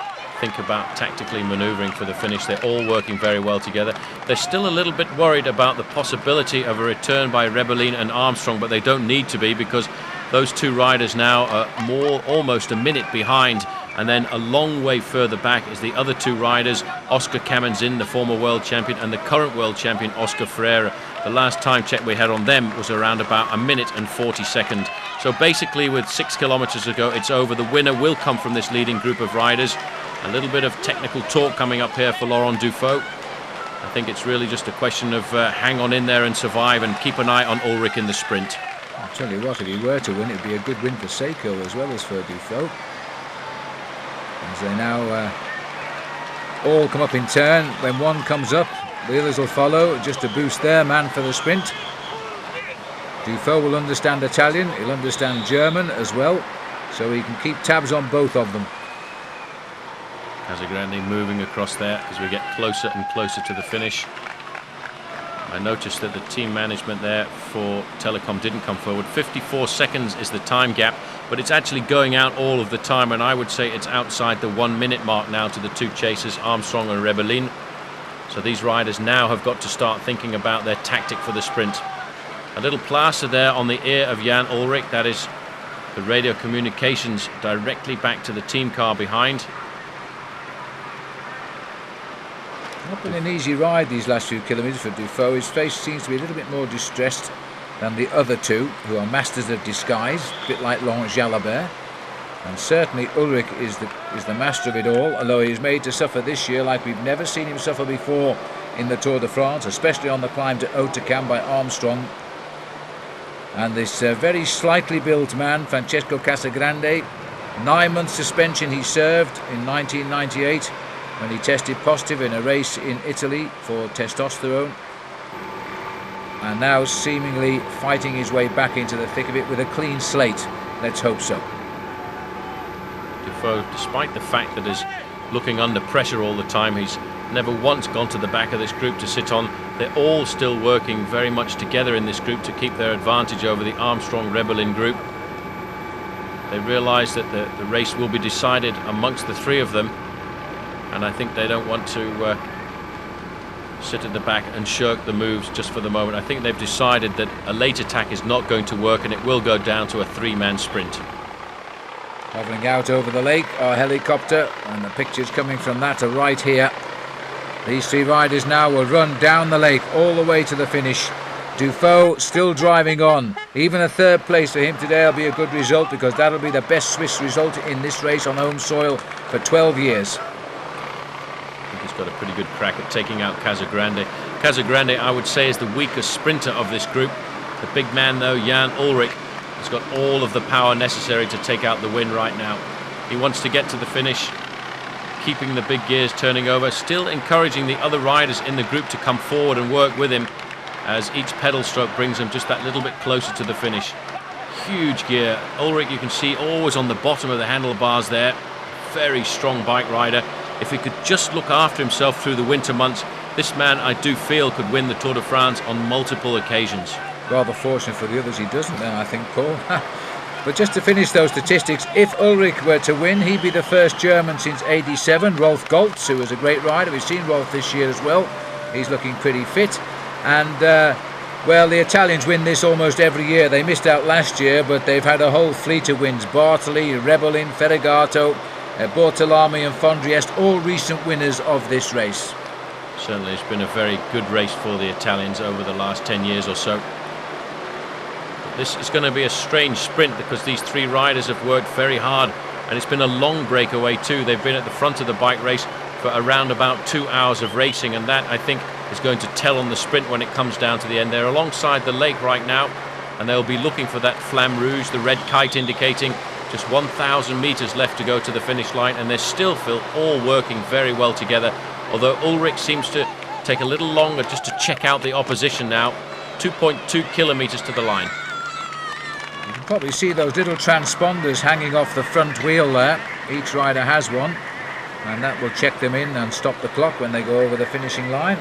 think about tactically manoeuvring for the finish. They're all working very well together. They're still a little bit worried about the possibility of a return by Rebellin and Armstrong, but they don't need to be, because those two riders now are almost a minute behind And then a long way further back is the other two riders, Oscar Kamenzin, the former world champion, and the current world champion, Oscar Ferreira. The last time check we had on them was around about 1 minute and 40 seconds. So basically with 6 kilometers to go, it's over. The winner will come from this leading group of riders. A little bit of technical talk coming up here for Laurent Dufaux. I think it's really just a question of hang on in there and survive and keep an eye on Ulrich in the sprint. I'll tell you what, if he were to win, it would be a good win for Seiko as well as for Dufaux. As they now all come up in turn. When one comes up, the others will follow just to boost their man for the sprint. Dufaux will understand Italian, he'll understand German as well, so he can keep tabs on both of them. Casagrande moving across there as we get closer and closer to the finish. I noticed that the team management there for Telecom didn't come forward. 54 seconds is the time gap, but it's actually going out all of the time, and I would say it's outside the 1 minute mark now to the two chasers, Armstrong and Rebellin. So these riders now have got to start thinking about their tactic for the sprint. A little plaster there on the ear of Jan Ulrich. That is the radio communications directly back to the team car behind. Not been an easy ride these last few kilometres for Dufaux. His face seems to be a little bit more distressed than the other two, who are masters of disguise, a bit like Laurent Jalabert. And certainly Ulrich is the master of it all, although he's made to suffer this year like we've never seen him suffer before in the Tour de France, especially on the climb to Hautecam by Armstrong. And this very slightly built man, Francesco Casagrande, 9 months suspension he served in 1998 when he tested positive in a race in Italy for testosterone, and now seemingly fighting his way back into the thick of it with a clean slate. Let's hope so. Dufaux, despite the fact that he's looking under pressure all the time, he's never once gone to the back of this group to sit on. They're all still working very much together in this group to keep their advantage over the Armstrong-Rebellin group. They realise that the race will be decided amongst the three of them, and I think they don't want to sit at the back and shirk the moves just for the moment. I think they've decided that a late attack is not going to work, and it will go down to a three-man sprint. Hovering out over the lake, our helicopter, and the pictures coming from that are right here. These three riders now will run down the lake all the way to the finish. Dufaux still driving on. Even a third place for him today will be a good result, because that'll be the best Swiss result in this race on home soil for 12 years. He's got a pretty good crack at taking out Casagrande. Casagrande, I would say, is the weakest sprinter of this group. The big man, though, Jan Ulrich, has got all of the power necessary to take out the win right now. He wants to get to the finish, keeping the big gears turning over, still encouraging the other riders in the group to come forward and work with him as each pedal stroke brings him just that little bit closer to the finish. Huge gear. Ulrich, you can see, always on the bottom of the handlebars there. Very strong bike rider. If he could just look after himself through the winter months, this man, I do feel, could win the Tour de France on multiple occasions. Rather fortunate for the others he doesn't then, I think, Paul. But just to finish those statistics, if Ulrich were to win, he'd be the first German since '87. Rolf Goltz, who was a great rider, we've seen Rolf this year as well. He's looking pretty fit. And, well, the Italians win this almost every year. They missed out last year, but they've had a whole fleet of wins. Bartoli, Rebellin, Ferragato, Bortolami and Fondriest, all recent winners of this race. Certainly it's been a very good race for the Italians over the last 10 years or so. But this is going to be a strange sprint, because these three riders have worked very hard, and it's been a long breakaway too. They've been at the front of the bike race for around about 2 hours of racing, and that, I think, is going to tell on the sprint when it comes down to the end. They're alongside the lake right now, and they'll be looking for that flamme rouge, the red kite indicating just 1,000 metres left to go to the finish line, and they're still, Phil, all working very well together, although Ulrich seems to take a little longer just to check out the opposition now. 2.2 kilometres to the line. You can probably see those little transponders hanging off the front wheel there. Each rider has one, and that will check them in and stop the clock when they go over the finishing line.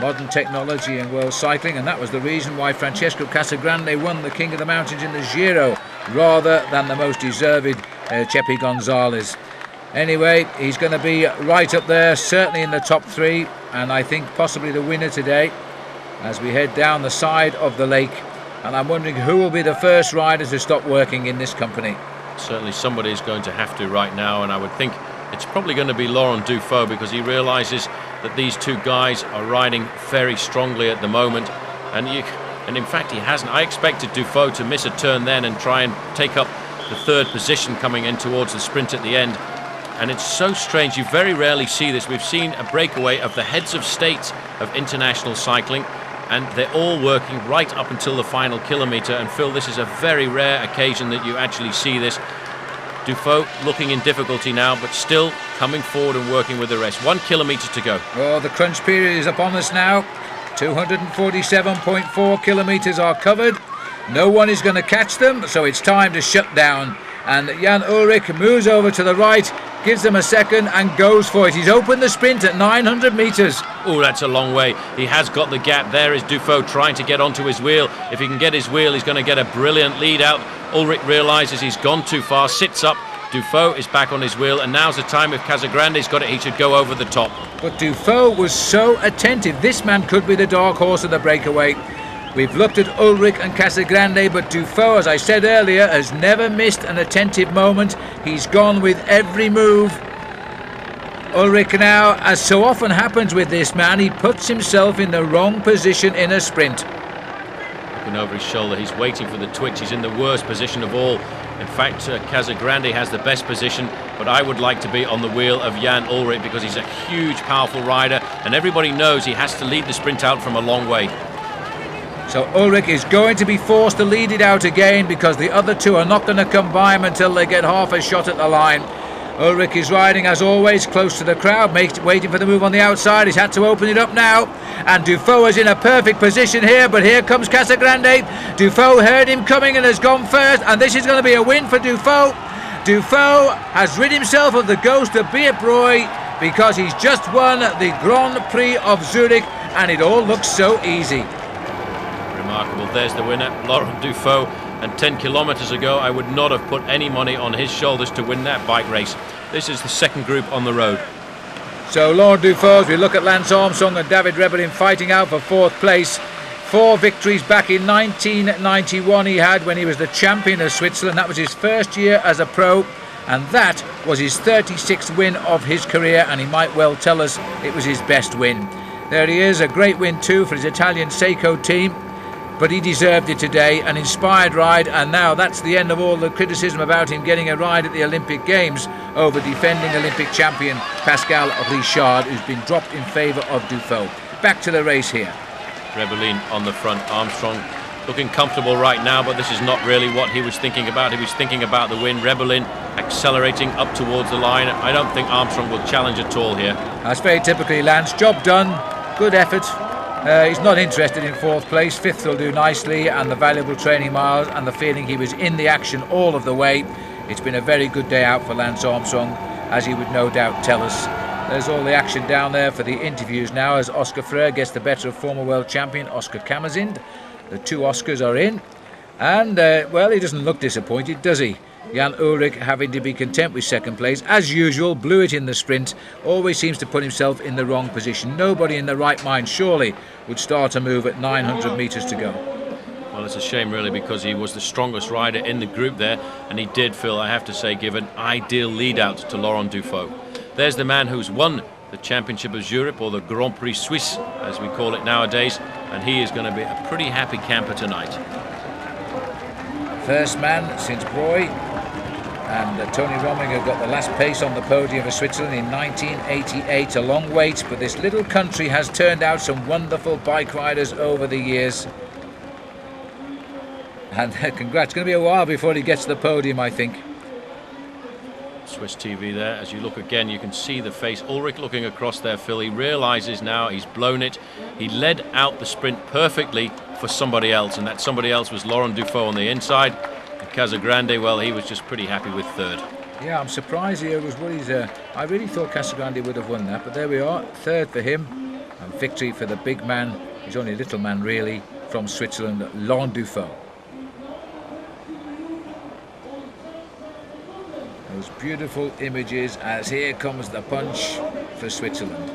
Modern technology in world cycling, and that was the reason why Francesco Casagrande won the King of the Mountains in the Giro rather than the most deserved Chepi Gonzalez. Anyway, he's going to be right up there, certainly in the top three, and I think possibly the winner today as we head down the side of the lake. And I'm wondering who will be the first rider to stop working in this company. Certainly somebody is going to have to right now, and I would think it's probably going to be Laurent Dufaux, because he realizes that these two guys are riding very strongly at the moment, and in fact he hasn't. I expected Dufaux to miss a turn then and try and take up the third position coming in towards the sprint at the end. And it's so strange, you very rarely see this. We've seen a breakaway of the heads of state of international cycling, and they're all working right up until the final kilometre. And Phil, this is a very rare occasion that you actually see this. Dufaux looking in difficulty now, but still coming forward and working with the rest. 1 kilometre to go. Well, the crunch period is upon us now. 247.4 kilometres are covered. No one is going to catch them, so it's time to shut down. And Jan Ullrich moves over to the right, gives them a second and goes for it. He's opened the sprint at 900 metres. Oh, that's a long way. He has got the gap. There is Dufaux trying to get onto his wheel. If he can get his wheel, he's going to get a brilliant lead out. Ullrich realises he's gone too far, sits up. Dufaux is back on his wheel, and now's the time. If Casagrande's got it, he should go over the top. But Dufaux was so attentive. This man could be the dark horse of the breakaway. We've looked at Ullrich and Casagrande, but Dufaux, as I said earlier, has never missed an attentive moment. He's gone with every move. Ullrich now, as so often happens with this man, he puts himself in the wrong position in a sprint. Looking over his shoulder, he's waiting for the twitch. He's in the worst position of all. In fact, Casagrande has the best position, but I would like to be on the wheel of Jan Ullrich, because he's a huge, powerful rider, and everybody knows he has to lead the sprint out from a long way. So Ullrich is going to be forced to lead it out again, because the other two are not going to come by him until they get half a shot at the line. Ullrich is riding, as always, close to the crowd, waiting for the move on the outside. He's had to open it up now, and Dufaux is in a perfect position here, but here comes Casagrande. Dufaux heard him coming and has gone first, and this is going to be a win for Dufaux. Dufaux has rid himself of the ghost of Beat Broy, because he's just won the Grand Prix of Zurich, and it all looks so easy. Remarkable. There's the winner, Laurent Dufaux. And 10 kilometres ago, I would not have put any money on his shoulders to win that bike race. This is the second group on the road. So Laurent Dufaux, as we look at Lance Armstrong and David Rebellin fighting out for fourth place. 4 victories back in 1991 he had when he was the champion of Switzerland. That was his first year as a pro, and that was his 36th win of his career, and he might well tell us it was his best win. There he is, a great win too for his Italian Seiko team. But he deserved it today, an inspired ride, and now that's the end of all the criticism about him getting a ride at the Olympic Games over defending Olympic champion Pascal Richard, who's been dropped in favour of Dufaux. Back to the race here. Rebellin on the front, Armstrong looking comfortable right now, but this is not really what he was thinking about. He was thinking about the win. Rebellin accelerating up towards the line. I don't think Armstrong will challenge at all here. That's very typically Lance. Job done, good effort. He's not interested in fourth place. Fifth will do nicely, and the valuable training miles and the feeling he was in the action all of the way. It's been a very good day out for Lance Armstrong, as he would no doubt tell us. There's all the action down there for the interviews now, as Oscar Freire gets the better of former world champion Oscar Kammerzind. The 2 Oscars are in, and well, he doesn't look disappointed, does he? Jan Ullrich, having to be content with second place, as usual, blew it in the sprint, always seems to put himself in the wrong position. Nobody in their right mind, surely, would start a move at 900 metres to go. Well, it's a shame, really, because he was the strongest rider in the group there, and he did, Phil, I have to say, give an ideal lead-out to Laurent Dufaux. There's the man who's won the Championship of Zurich, or the Grand Prix Suisse, as we call it nowadays, and he is going to be a pretty happy camper tonight. First man since Broy, and Tony Rominger got the last pace on the podium for Switzerland in 1988. A long wait, but this little country has turned out some wonderful bike riders over the years. And congrats, it's going to be a while before he gets to the podium, I think. Swiss TV there. As you look again, you can see the face. Ullrich looking across there, Phil. He realises now he's blown it. He led out the sprint perfectly for somebody else, and that somebody else was Laurent Dufaux on the inside. And Casagrande, well, he was just pretty happy with third. Yeah, I'm surprised he was what he's. I really thought Casagrande would have won that, but there we are, third for him. And victory for the big man. He's only a little man, really, from Switzerland, Laurent Dufaux. Those beautiful images as here comes the punch for Switzerland.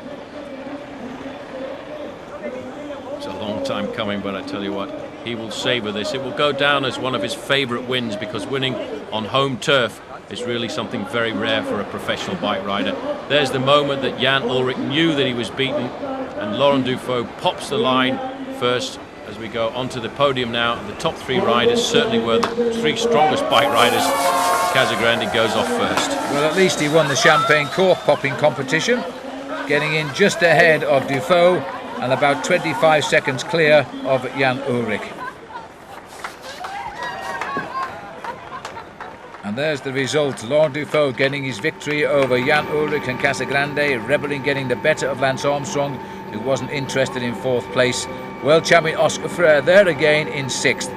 It's a long time coming, but I tell you what, he will savour this. It will go down as one of his favourite wins, because winning on home turf is really something very rare for a professional bike rider. There's the moment that Jan Ullrich knew that he was beaten, and Laurent Dufaux pops the line first as we go onto the podium now. The top three riders certainly were the three strongest bike riders. Casagrande goes off first. Well, at least he won the champagne cork popping competition, getting in just ahead of Dufaux and about 25 seconds clear of Jan Ullrich. And there's the result. Laurent Dufaux getting his victory over Jan Ullrich and Casagrande. Rebelling getting the better of Lance Armstrong, who wasn't interested in fourth place. World champion Oscar Freire there again in sixth.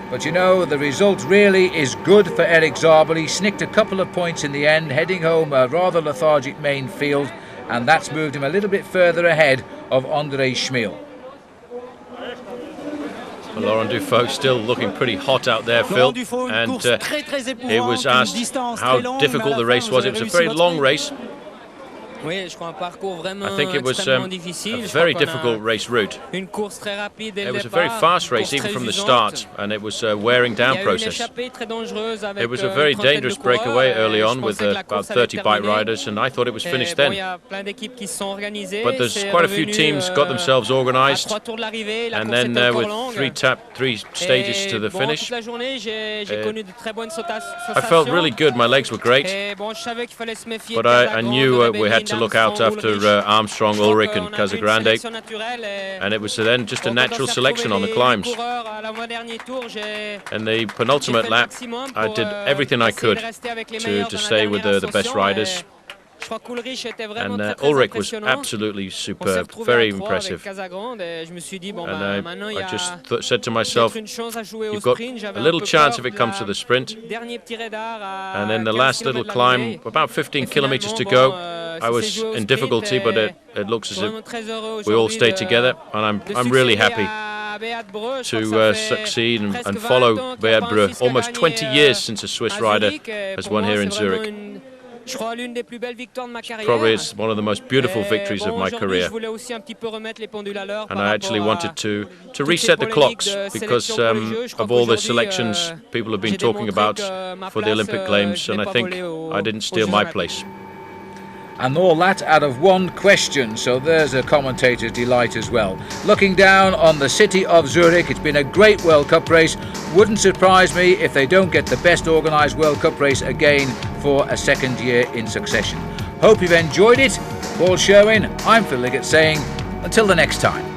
But you know, the result really is good for Eric Zabel. He snicked a couple of points in the end, heading home a rather lethargic main field, and that's moved him a little bit further ahead of André Schmiel. Well, Laurent Dufaux still looking pretty hot out there, Phil, and he was asked how difficult the race was. It was a very long race. I think it was a very difficult race route. It was a very fast race even from the start, and it was a wearing down process. It was a very dangerous breakaway early on with about 30 bike riders, and I thought it was finished then. But there's quite a few teams got themselves organised, and then with three stages to the finish, I felt really good. My legs were great, but I knew we had to look out after Armstrong, Ullrich and Casagrande, and it was then just a natural selection on the climbs. And the penultimate lap, I did everything I could to stay with the best riders. And Ullrich was absolutely superb, very impressive. And I just said to myself, you've got a little chance if it comes to the sprint. And then the last little climb, about 15 kilometers to go, I was in difficulty, but it looks as if we all stayed together, and I'm really happy to succeed and follow Beat Breux. Almost 20 years since a Swiss rider has won here in Zurich. Probably it's one of the most beautiful victories of my career. And I actually wanted to reset the clocks, because of all the selections people have been talking about for the Olympic Games, and I think I didn't steal my place. And all that out of one question, so there's a commentator's delight as well. Looking down on the city of Zurich, it's been a great World Cup race. Wouldn't surprise me if they don't get the best organised World Cup race again for a second year in succession. Hope you've enjoyed it. Paul Sherwin, I'm Phil Liggett saying, until the next time.